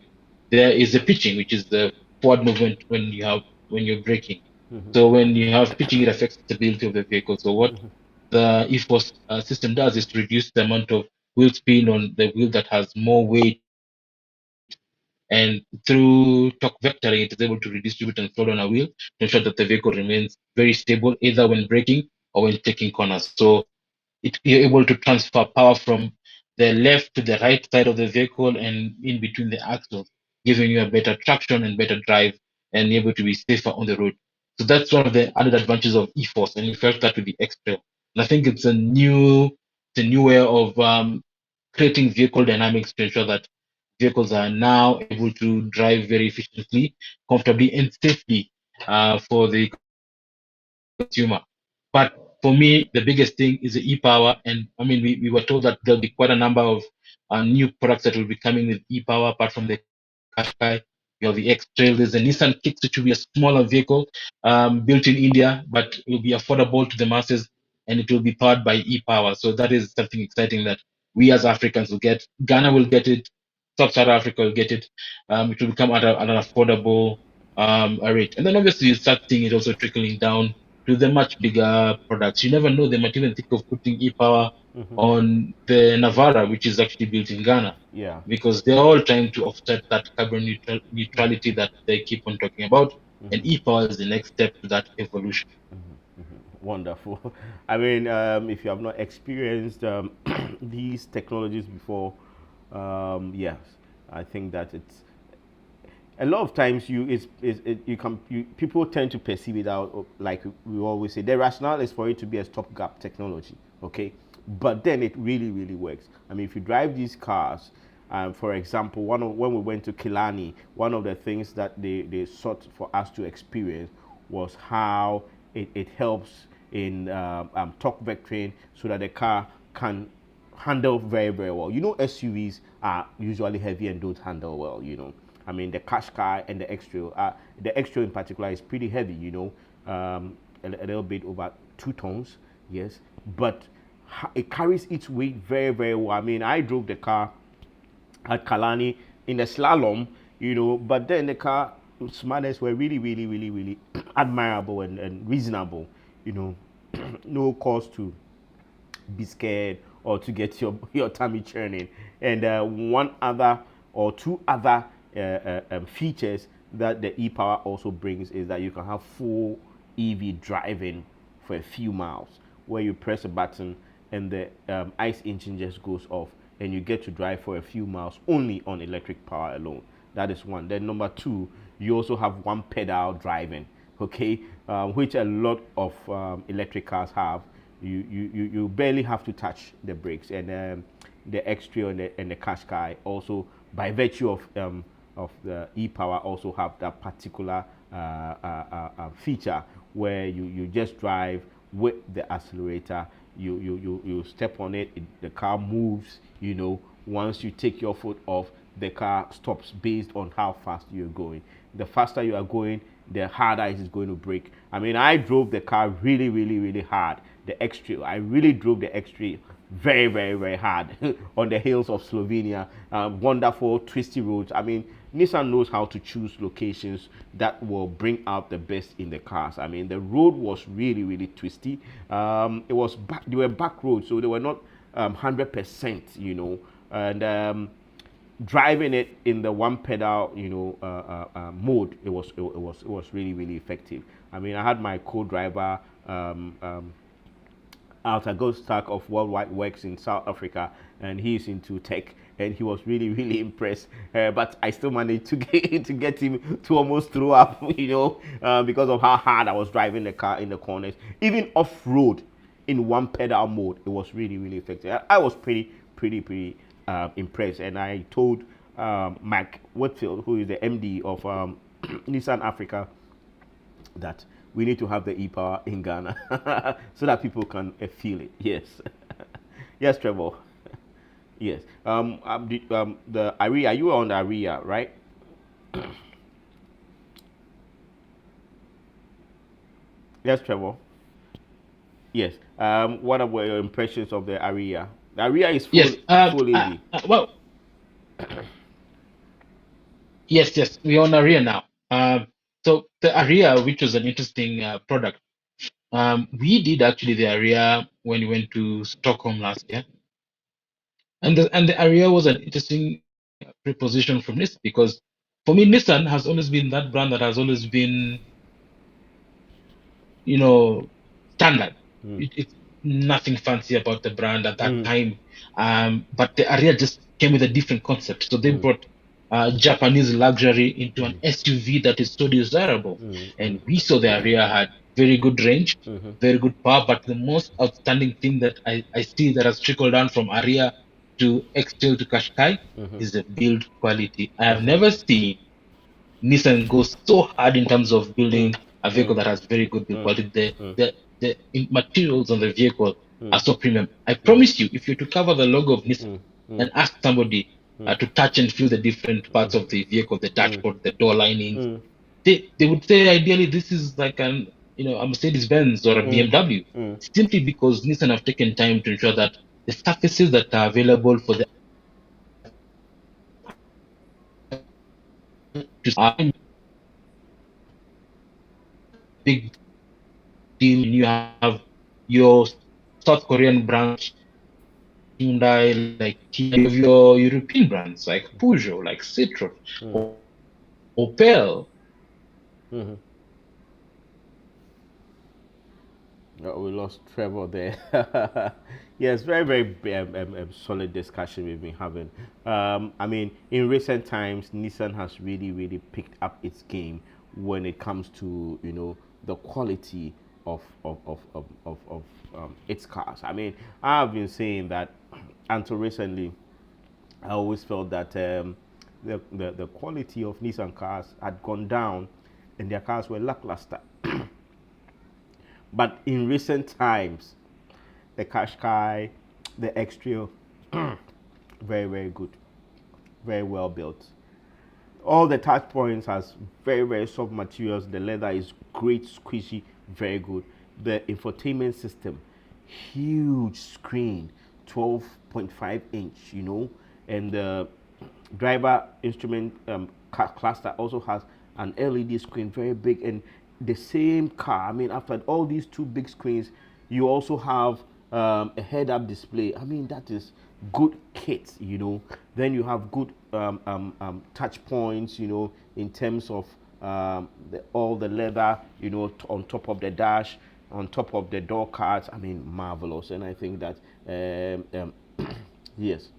There is a pitching, which is the forward movement when you're braking. So when you have pitching, it affects the stability of the vehicle. So what the e-force system does is to reduce the amount of wheel spin on the wheel that has more weight, and through torque vectoring, it is able to redistribute and float on a wheel to ensure that the vehicle remains very stable, either when braking or when taking corners. So you're able to transfer power from the left to the right side of the vehicle and in between the axles, giving you a better traction and better drive and able to be safer on the road. So that's one of the added advantages of e-force, and we felt that with the X-Trail. And I think it's a new way of creating vehicle dynamics to ensure that vehicles are now able to drive very efficiently, comfortably, and safely for the consumer. But for me, the biggest thing is the e-power. And I mean, we were told that there'll be quite a number of new products that will be coming with e-power apart from the Qashqai. You have the X-Trail. There's a Nissan Kicks, which will be a smaller vehicle built in India, but it will be affordable to the masses and it will be powered by e-power. So that is something exciting that we as Africans will get. Ghana will get it. Sub-Saharan Africa will get it. It will become at an affordable rate. And then obviously you start seeing it also trickling down to the much bigger products. You never know, they might even think of putting e-power on the Navara, which is actually built in Ghana, Yeah. because they're all trying to offset that carbon neutrality that they keep on talking about. And e-power is the next step to that evolution. Wonderful. I mean, if you have not experienced these technologies before, yes, I think that it's a lot of times people tend to perceive it out like we always say. The rationale is for it to be a stopgap technology, okay? But then it really works. I mean, if you drive these cars, for example, when we went to Killarney, one of the things that they sought for us to experience was how it helps in torque vectoring so that the car can handle very well. You know, SUVs are usually heavy and don't handle well, you know. I mean, the Qashqai and the X-Trail, the X-Trail in particular is pretty heavy, you know, a little bit over 2 tons, yes, but it carries its weight very well. I mean, I drove the car at Kalani in the slalom, you know, but then the car smartness were really admirable and reasonable, you know, no cause to be scared or to get your tummy churning. And one other or two other features that the e-power also brings is that you can have full EV driving for a few miles, where you press a button and the ICE engine just goes off and you get to drive for a few miles only on electric power alone. That is one. Then number two, you also have one pedal driving, okay, which a lot of electric cars have. You barely have to touch the brakes, and the X-Trail and the Qashqai also, by virtue of the e-power, also have that particular feature where you just drive with the accelerator. You step on it, the car moves. You know, once you take your foot off, the car stops based on how fast you're going. The faster you are going, the harder it is going to brake. I mean, I drove the car really hard. The X-Trail, I really drove the X-Trail very hard on the hills of Slovenia. Wonderful twisty roads. I mean, Nissan knows how to choose locations that will bring out the best in the cars. I mean, the road was really twisty. They were back roads, so they were not 100%, you know, and driving it in the one pedal, you know, mode, it was really effective. I mean, I had my co-driver Alta Gostak of Worldwide Works in South Africa, and he's into tech, and he was really impressed. But I still managed to get him to almost throw up, you know, because of how hard I was driving the car in the corners, even off road in one pedal mode. It was really effective. I was pretty impressed, and I told Mike Whitfield, who is the MD of Nissan Africa, that we need to have the e-power in Ghana so that people can feel it. Yes. Yes, Trevor. Yes. The ARIA, you were on the ARIA, right? Yes, Trevor. Yes. What were your impressions of the ARIA? The ARIA is Yes. full AV. Well, yes. We're on Aria now. So the Aria, which was an interesting product, we did actually the Aria when we went to Stockholm last year, and the Aria was an interesting preposition from Nissan because for me, Nissan has always been that brand that has always been, standard. It's nothing fancy about the brand at that Mm, time. But the Aria just came with a different concept. So they mm, brought Japanese luxury into an SUV that is so desirable. And we saw the Aria had very good range, very good power. But the most outstanding thing that I see that has trickled down from Aria to X-Trail to Qashqai is the build quality. I have never seen Nissan goes so hard in terms of building a vehicle that has very good build quality. The materials on the vehicle are so premium. I promise you, if you were to cover the logo of Nissan and ask somebody to touch and feel the different parts of the vehicle, the dashboard, the door linings, they would say ideally this is like a Mercedes Benz or a BMW, simply because Nissan have taken time to ensure that the surfaces that are available for the are big deal. You have your South Korean branch, Hyundai, like you have your European brands like Peugeot, like Citroën, or Opel. Oh, we lost Trevor there. Yes, very, very solid discussion we've been having. I mean, in recent times, Nissan has really, really picked up its game when it comes to, the quality of its cars. I mean, I've been saying that until recently, I always felt that the quality of Nissan cars had gone down and their cars were lackluster. But in recent times, the Qashqai, the X-Trail, very, very good, very well built. All the touch points has very, very soft materials. The leather is great, squishy, very good. The infotainment system, huge screen, 12.5 inch, and the driver instrument cluster also has an LED screen, very big, and the same car. I mean, after all these two big screens, you also have a head-up display. I mean, that is good kit. Then you have good touch points. In terms of all the leather. On top of the dash, on top of the door cards. I mean, marvelous. And I think that yes,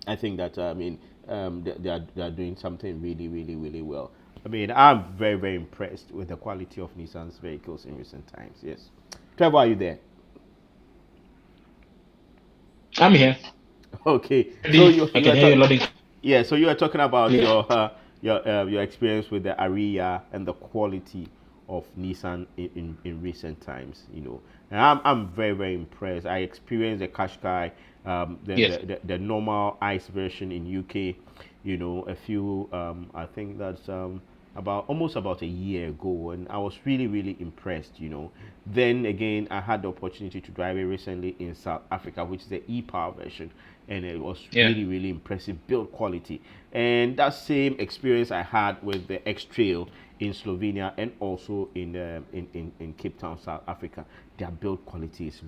I think that they are doing something really, really, really well. I mean, I'm very, very impressed with the quality of Nissan's vehicles in recent times. Yes, Trevor, are you there? I'm here. Okay, so I can hear you loading. yeah, so you are talking about Clear. your experience with the Ariya and the quality of Nissan in recent times. And I'm very, very impressed. I experienced the Qashqai, Yes. the normal ICE version in UK. A few I think that's about a year ago, and I was really, really impressed. Then again, I had the opportunity to drive it recently in South Africa, which is the e-power version, and it was Yeah. really, really impressive build quality. And that same experience I had with the X Trail in Slovenia and also in Cape Town, South Africa. Their build quality is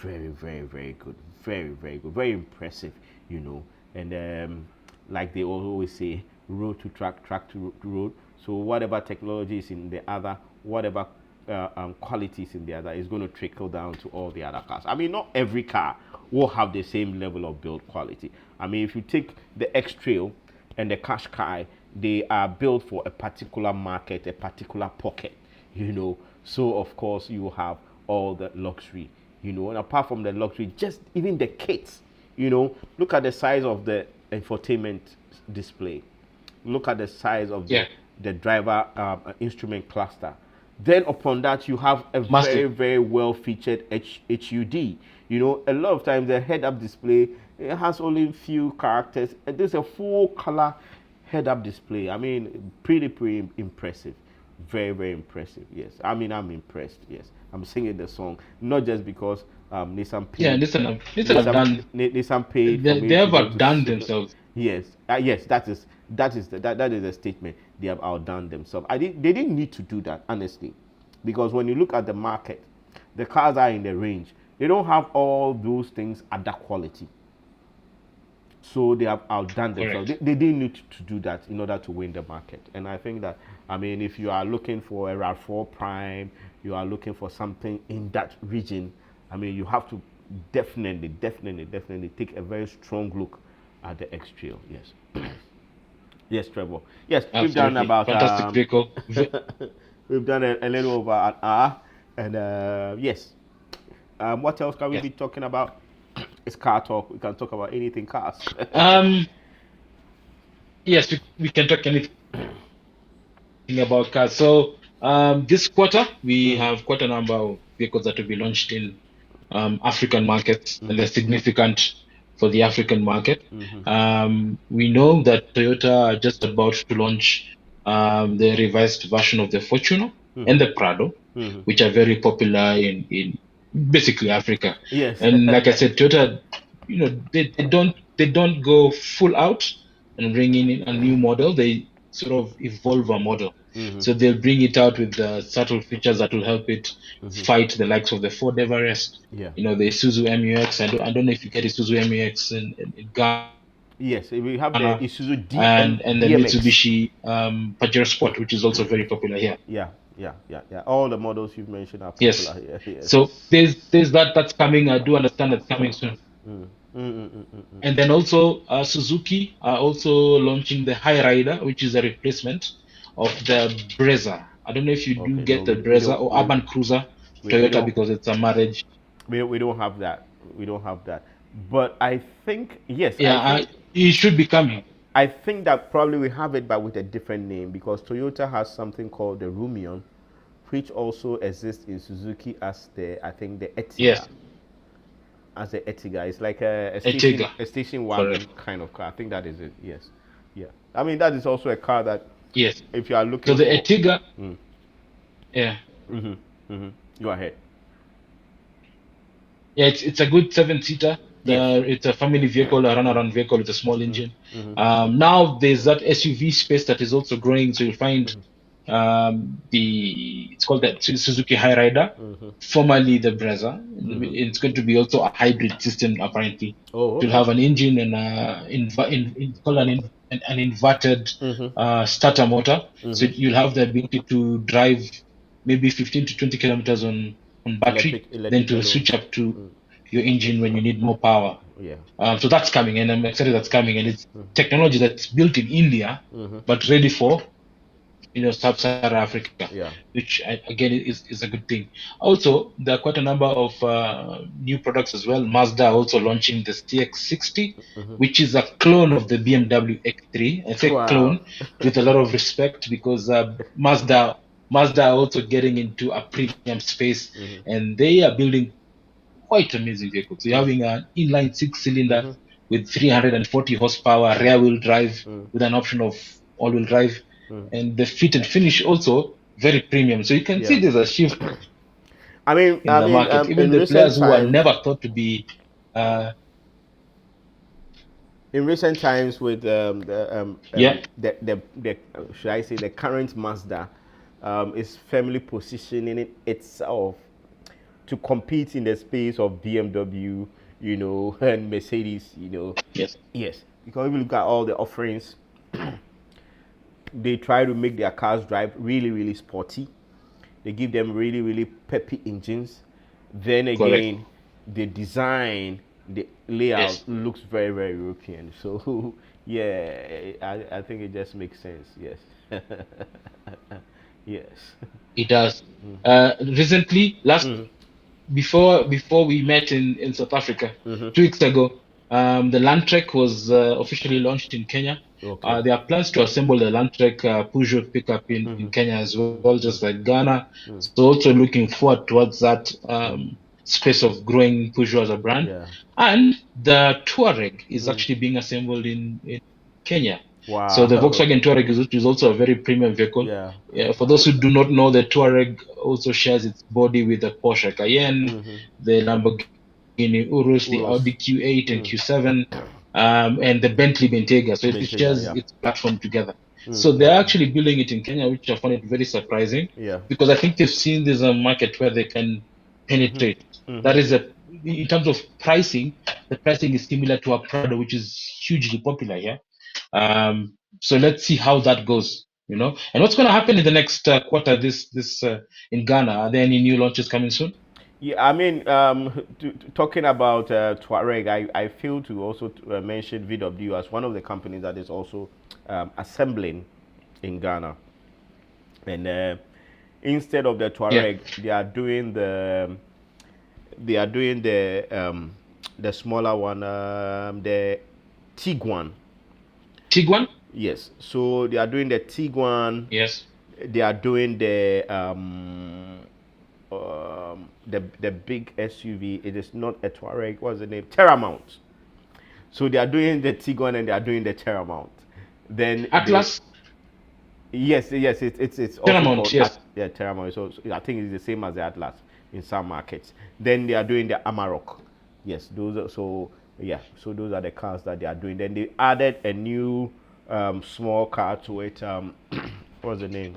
very, very, very good, very, very good, very impressive. And like they always say, road to track, track to road. So whatever technology is in the other, whatever qualities in the other is going to trickle down to all the other cars. I mean, not every car will have the same level of build quality. I mean, if you take the X Trail and the Qashqai, they are built for a particular market, a particular pocket. So of course you have all the luxury, and apart from the luxury, just even the kits, look at the size of the infotainment display. Look at the size of Yeah. the driver instrument cluster. Then upon that, you have a very, Massive. very well featured HUD. A lot of times the head-up display It has only few characters. There's a full color head-up display. I mean, pretty impressive. Very, very impressive. Yes. I mean, I'm impressed. Yes. I'm singing the song not just because Nissan Yeah, paid. listen, have done. Nissan paid for They me to have go to. outdone themselves. Yes. Yes. That is a statement. They have outdone themselves. They didn't need to do that, honestly, because when you look at the market, the cars are in the range. They don't have all those things at that quality. So they have outdone themselves. Correct. They didn't need to do that in order to win the market. And I think that, I mean, if you are looking for a RAV4 Prime, you are looking for something in that region, I mean, you have to definitely take a very strong look at the X Trail. Yes. Yes, Trevor. Yes, we've done Absolutely. about Fantastic vehicle. we've done a little over an hour, and yes. What else can we Yes. be talking about? It's car talk. We can talk about anything cars. Yes, we can talk anything about cars. So this quarter we have quite a number of vehicles that will be launched in African markets, and they're significant for the African market. We know that Toyota are just about to launch the revised version of the Fortuner and the Prado, which are very popular in basically Africa. Yes. And like I said, Toyota, they don't go full out and bring in a new model. They sort of evolve a model. So they'll bring it out with subtle features that will help it fight the likes of the Ford Everest, Yeah. the Isuzu MUX. I don't know if you get Isuzu MUX in Ghana. Yes, we have the Isuzu and the DMX. Mitsubishi Pajero Sport, which is also very popular here. Yeah. All the models you've mentioned are popular Yes. here. Yes. So there's that's coming. I do understand that's coming soon. And then also Suzuki are also launching the High Rider, which is a replacement of the Brezza. I don't know if you do get the Brezza or Urban Cruiser Toyota because it's a marriage. We don't have that. We don't have that. But I think yes. Yeah, it should be coming. I think that probably we have it, but with a different name, because Toyota has something called the Rumion, which also exists in Suzuki as the Etiga. Yes. As the Etiga, it's like a station wagon kind of car. I think that is it. Yes. Yeah. I mean, that is also a car that. Yes. If you are looking. So the Etiga. Yeah. Go ahead. Yeah, it's a good 7-seater. It's a family vehicle, a runaround vehicle with a small engine. Now there's that SUV space that is also growing, so you'll find it's called the Suzuki High Rider, formerly the Brezza. It's going to be also a hybrid system apparently. Oh, okay. You'll have an engine and an inverted starter motor, so you'll have the ability to drive maybe 15 to 20 kilometers on battery, then to switch up to your engine when you need more power. Yeah. So that's coming, and I'm excited that's coming, and it's technology that's built in India, but ready for sub-Saharan Africa, which again is a good thing. Also, there are quite a number of new products as well. Mazda also launching the CX-60, which is a clone of the BMW X3. I say clone with a lot of respect because Mazda are also getting into a premium space, and they are building quite amazing vehicles. So you're having an inline 6-cylinder with 340 horsepower, rear-wheel drive with an option of all-wheel drive, and the fit and finish also very premium. So you can see there's a shift. I mean, in the market. Even the players who are never thought to be. In recent times, with the should I say the current Mazda is firmly positioning itself to compete in the space of BMW, and Mercedes, Yes. Because if you look at all the offerings, they try to make their cars drive really, really sporty. They give them really, really peppy engines. Then again, the design, the layout looks very, very European. So, I think it just makes sense. Yes. Yes. It does. Recently, before we met in South Africa, 2 weeks ago, the Landtrek was officially launched in Kenya. Okay. There are plans to assemble the Landtrek Peugeot pickup in Kenya as well, just like Ghana. So also looking forward towards that space of growing Peugeot as a brand. Yeah. And the Touareg is actually being assembled in Kenya. Wow. So the Volkswagen Touareg is also a very premium vehicle. Yeah. For those who do not know, the Touareg also shares its body with the Porsche Cayenne, the Lamborghini Urus, the Audi Q8 and Q7, and the Bentley Bentayga. So it shares its platform together. So they're actually building it in Kenya, which I find it very surprising. Yeah. Because I think they've seen there's a market where they can penetrate. That is in terms of pricing, the pricing is similar to a Prado, which is hugely popular here. So let's see how that goes, And what's going to happen in the next quarter? This in Ghana, are there any new launches coming soon? Yeah, I mean, talking about Touareg, I feel to also mention VW as one of the companies that is also assembling in Ghana, and instead of the Touareg, they are doing the smaller one, the Tiguan. Tiguan? Yes. So they are doing the Tiguan. Yes. They are doing the big SUV. It is not a Touareg. What's the name? Terramount. So they are doing the Tiguan and they are doing the Terramount. Then Atlas. Yes. It's also Terramount. called Yes. Terramount. So I think it's the same as the Atlas in some markets. Then they are doing the Amarok. Yes. Those are so those are the cars that they are doing. Then they added a new small car to it. What's the name?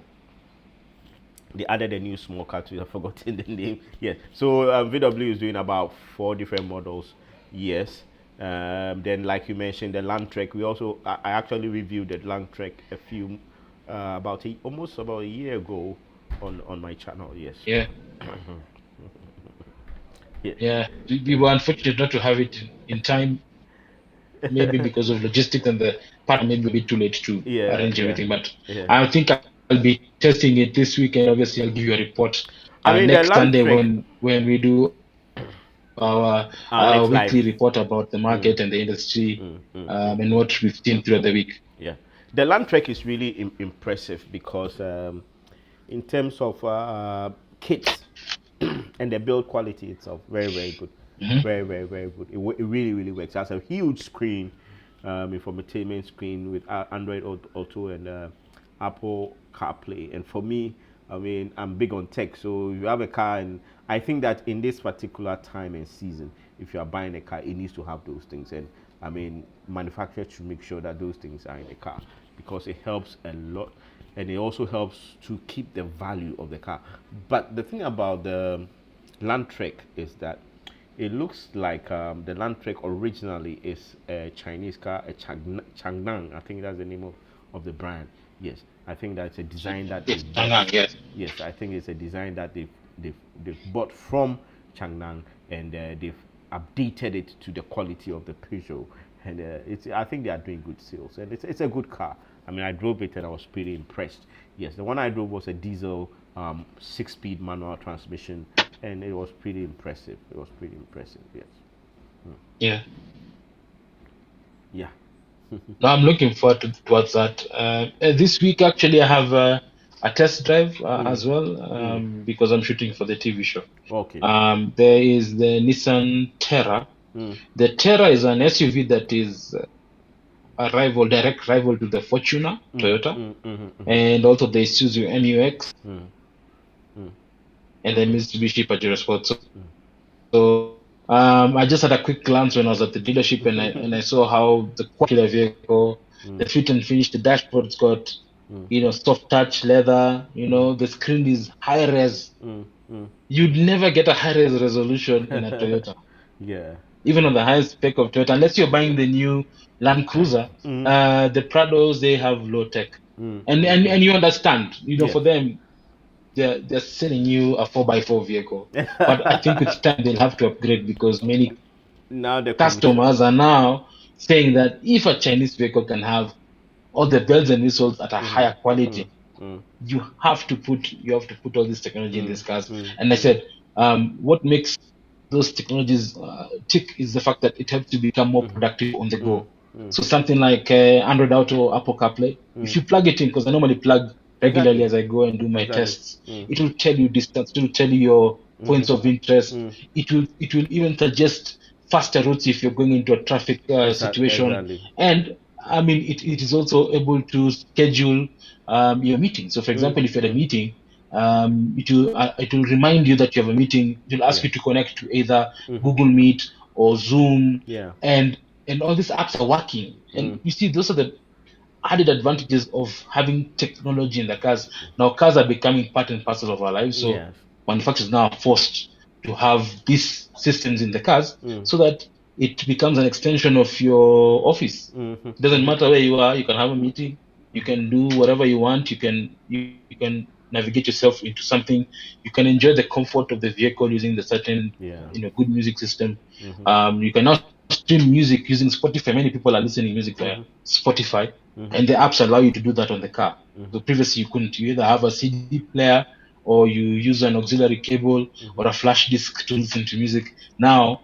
They added a new small car to it. I've forgotten the name. Yes. So VW is doing about 4 different models. Yes. Then, like you mentioned, the Landtrek. I actually reviewed the Landtrek almost about a year ago on my channel. Yes. Yeah. Yeah. We were unfortunate not to have it in time. Maybe because of logistics and the part maybe a bit too late to arrange everything. But I think I'll be testing it this week, and obviously I'll give you a report next Sunday when we do our weekly report about the market and the industry and what we've seen throughout the week. Yeah, the Landtrek is really impressive because in terms of kits and the build quality itself, very, very good. Very, very, very good. It really, really works. It has a huge screen, infotainment screen with Android Auto and Apple CarPlay. And for me, I mean, I'm big on tech. So if you have a car, and I think that in this particular time and season, if you are buying a car, it needs to have those things. And I mean, manufacturers should make sure that those things are in the car because it helps a lot. And it also helps to keep the value of the car. But the thing about the Landtrek is that it looks like the Landtrek originally is a Chinese car, a Changnam. I think that's the name of the brand. Yes, I think that's a design that yes, I think it's a design that they've bought from Changnam, and they've updated it to the quality of the Peugeot. And I think they are doing good sales, and it's a good car. I mean, I drove it and I was pretty impressed. Yes, the one I drove was a diesel 6-speed manual transmission, and it was pretty impressive. Yes. Yeah. Yeah. No, I'm looking forward towards that. This week, actually, I have a test drive as well because I'm shooting for the TV show. Okay. There is the Nissan Terra. The Terra is an SUV that is a direct rival to the Fortuner, Toyota, and also the Isuzu MUX and the Mitsubishi Pajero Sport. So I just had a quick glance when I was at the dealership, and I saw how the quality of the vehicle, the fit and finish, the dashboard's got soft touch leather. The screen is high res. You'd never get a high res resolution in a Toyota. Yeah. Even on the highest spec of Toyota, unless you're buying the new Land Cruiser, the Prados, they have low tech, and you understand, for them, they're selling you a 4x4 vehicle, but I think with time they'll have to upgrade because many customers are now saying that if a Chinese vehicle can have all the bells and whistles at a higher quality, you have to put all this technology in these cars. And I said, what makes those technologies tick is the fact that it helps you become more productive on the go. So something like Android Auto, Apple CarPlay, if you plug it in, because I normally plug regularly as I go and do my tests, it will tell you distance, it will tell you your points of interest. It will even suggest faster routes if you're going into a traffic situation. Exactly. And I mean, it is also able to schedule your meeting. So, for example, if you're at a meeting, it will remind you that you have a meeting. It will ask you to connect to either Google Meet or Zoom, Yeah. and all these apps are working. And you see, those are the added advantages of having technology in the cars. Now, cars are becoming part and parcel of our lives, so Yes. manufacturers now are forced to have these systems in the cars so that it becomes an extension of your office. It doesn't matter where you are, you can have a meeting, you can do whatever you want, you can navigate yourself into something, you can enjoy the comfort of the vehicle using the certain good music system. You can now stream music using Spotify. Many people are listening music via Spotify, and the apps allow you to do that on the car. So previously you couldn't. You either have a CD player or you use an auxiliary cable or a flash disk to listen to music. Now,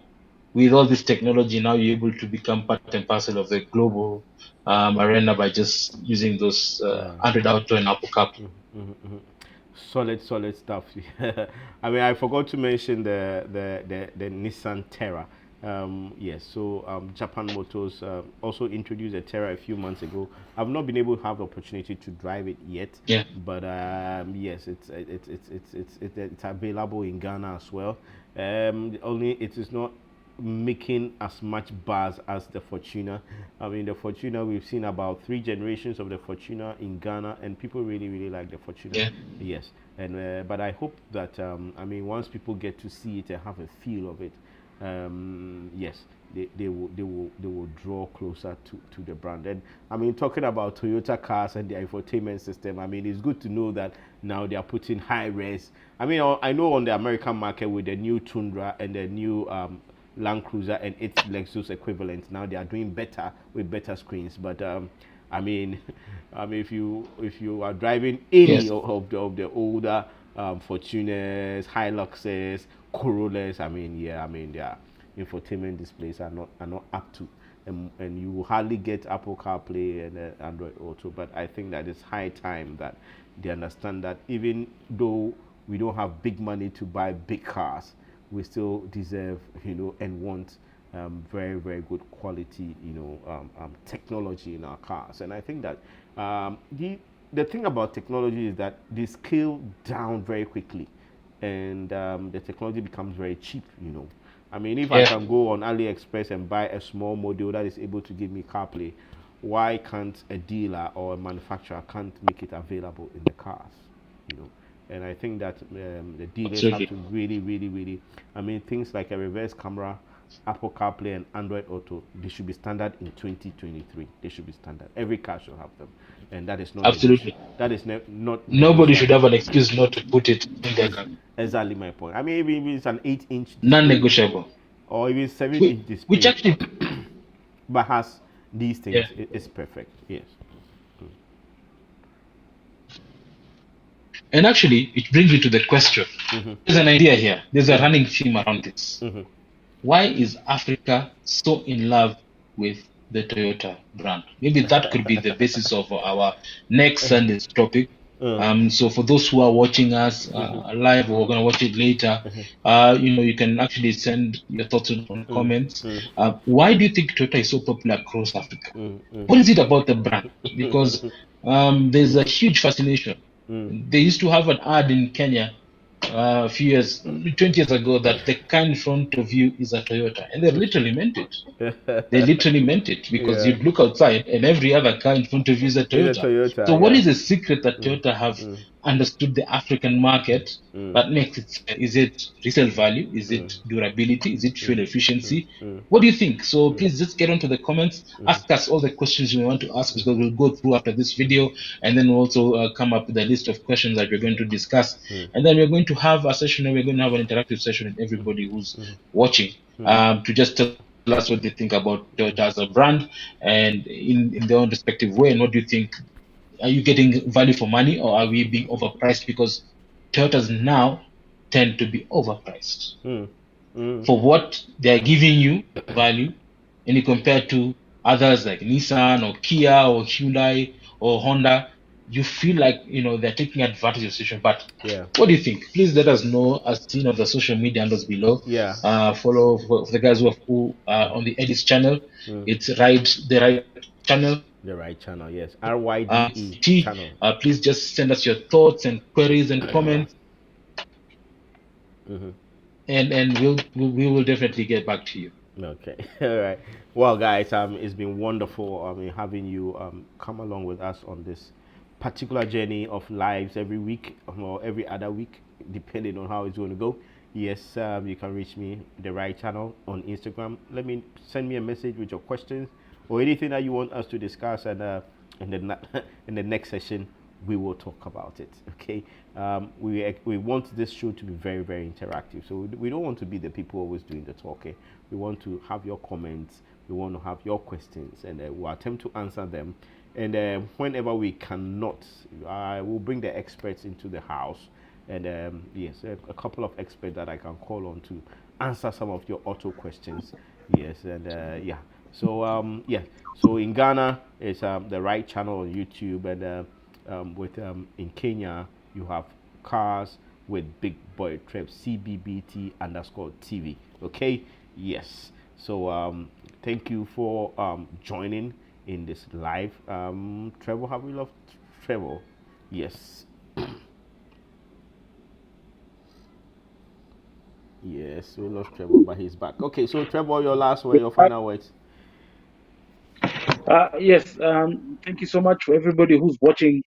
with all this technology, now you're able to become part and parcel of the global arena by just using those Android Auto and Apple CarPlay. Solid stuff. I mean, I forgot to mention the Nissan Terra. Yes, so Japan Motors also introduced a Terra a few months ago. I've not been able to have the opportunity to drive it yet. Yeah. But yes, it's available in Ghana as well. Only it is not making as much buzz as the Fortuner. I mean, the Fortuner, we've seen about 3 generations of the Fortuner in Ghana, and people really like the Fortuner. Yeah. Yes, and but I hope that I mean, once people get to see it and have a feel of it, yes, they will draw closer to the brand. And I mean, talking about Toyota cars and the infotainment system, I mean, it's good to know that now they are putting high res. I mean, I know on the American market with the new Tundra and the new Land Cruiser and its Lexus equivalent, now they are doing better with better screens. But I mean, if you are driving any of the older Fortuners, Hiluxes, Corollas, I mean, their infotainment displays are not up to, and you will hardly get Apple CarPlay and Android Auto. But I think that it's high time that they understand that even though we don't have big money to buy big cars, we still deserve, and want very good quality, technology in our cars. And I think that the thing about technology is that they scale down very quickly, and the technology becomes very cheap. I mean, if I can go on AliExpress and buy a small module that is able to give me CarPlay, why can't a dealer or a manufacturer can't make it available in the cars? And I think that the dealers have to really, I mean, things like a reverse camera, Apple CarPlay, and Android Auto, they should be standard in 2023. They should be standard. Every car should have them, and that is not absolutely. That is not. Nobody should have an excuse not to put it in their car. Exactly my point. I mean, even if it's an 8-inch display, non-negotiable, or even 7-inch display, which actually, but has these things, it's perfect. Yes. And actually, it brings me to the question. There's an idea here. There's a running theme around this. Why is Africa so in love with the Toyota brand? Maybe that could be the basis of our next Sunday's topic. So for those who are watching us live or going to watch it later, you can actually send your thoughts on comments. Why do you think Toyota is so popular across Africa? What is it about the brand? Because there's a huge fascination. They used to have an ad in Kenya a few years, 20 years ago, that the car in front of you is a Toyota, and they literally meant it. They literally meant it, because you'd look outside and every other car in front of you is a Toyota. So what is the secret that Toyota have understood the African market that makes it? Is it resale value? Is it durability? Is it fuel efficiency? What do you think? So please just get onto the comments, ask us all the questions you want to ask, because we'll go through after this video, and then we'll also come up with a list of questions that we're going to discuss, and then we're going to have a session where we're going to have an interactive session with everybody who's watching, to just tell us what they think about Toyota as a brand, and in their own respective way. And what do you think? Are you getting value for money, or are we being overpriced? Because Toyotas now tend to be overpriced for what they're giving you value, and you compare to others like Nissan or Kia or Hyundai or Honda. you feel like they're taking advantage of the situation. But Yeah. what do you think? Please let us know as seen of the social media handles below. Yeah. Follow for the guys who are on the Edis channel. It's Ryde, the Ryde channel. The right channel, yes. RYDE T. channel. Please just send us your thoughts and queries and comments, and we will definitely get back to you. Okay. All right. Well, guys, it's been wonderful. Having you come along with us on this particular journey of lives every week or every other week, depending on how it's going to go. Yes, you can reach me the right channel on Instagram. Send me a message with your questions or anything that you want us to discuss, and in the in the next session we will talk about it. Okay. We want this show to be very, very interactive. So we don't want to be the people always doing the talking. We want to have your comments. We want to have your questions, and we'll attempt to answer them. And whenever we cannot, I will bring the experts into the house. And yes, a couple of experts that I can call on to answer some of your auto questions. Yes, and yeah. So yeah. So in Ghana, it's the right channel on YouTube, and with in Kenya, you have Cars with Big Boy Trev, CBBT underscore TV. Okay, yes. So thank you for joining in this live. Trevor, have we loved Trevor? Yes. Yes, we lost Trevor, but he's back. Okay, so Trevor, your last word, your final words. Yes, thank you so much for everybody who's watching.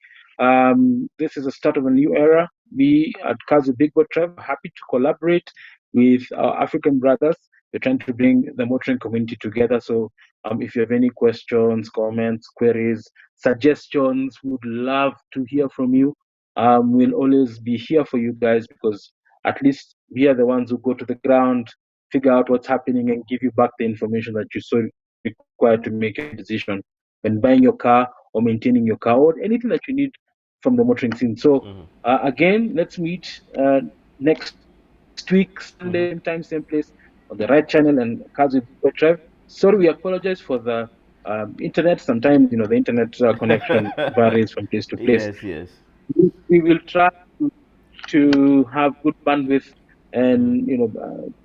This is the start of a new era. We at Kazu Big Boy Travel are happy to collaborate with our African brothers. We're trying to bring the motoring community together. So, if you have any questions, comments, queries, suggestions, we would love to hear from you. We'll always be here for you guys, because at least we are the ones who go to the ground, figure out what's happening, and give you back the information that you so required to make a decision when buying your car or maintaining your car or anything that you need from the motoring scene. So again, let's meet next week, Sunday, same time, same place on the right channel and Kazu Drive. Sorry, we apologize for the internet. Sometimes the internet connection varies from place to place. Yes, yes. We will try to have good bandwidth and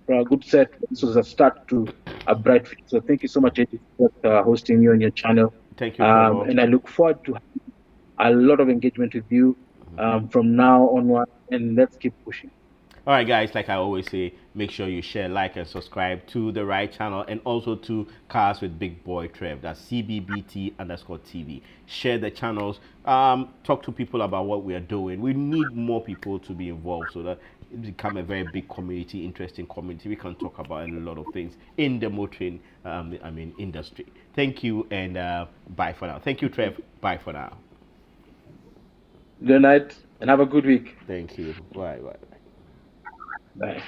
a good set. This was a start to a bright future. So thank you so much, Eddie, for hosting me on your channel. Thank you, Trevor. And I look forward to a lot of engagement with you from now onward. And let's keep pushing. All right, guys, like I always say, make sure you share, like, and subscribe to the right channel and also to Cars with Big Boy Trev. That's CBBT underscore TV. Share the channels. Talk to people about what we are doing. We need more people to be involved so that it become a very big community, interesting community. We can talk about a lot of things in the motoring, industry. Thank you, and bye for now. Thank you, Trev. Bye for now. Good night and have a good week. Thank you. Bye, bye. Bye.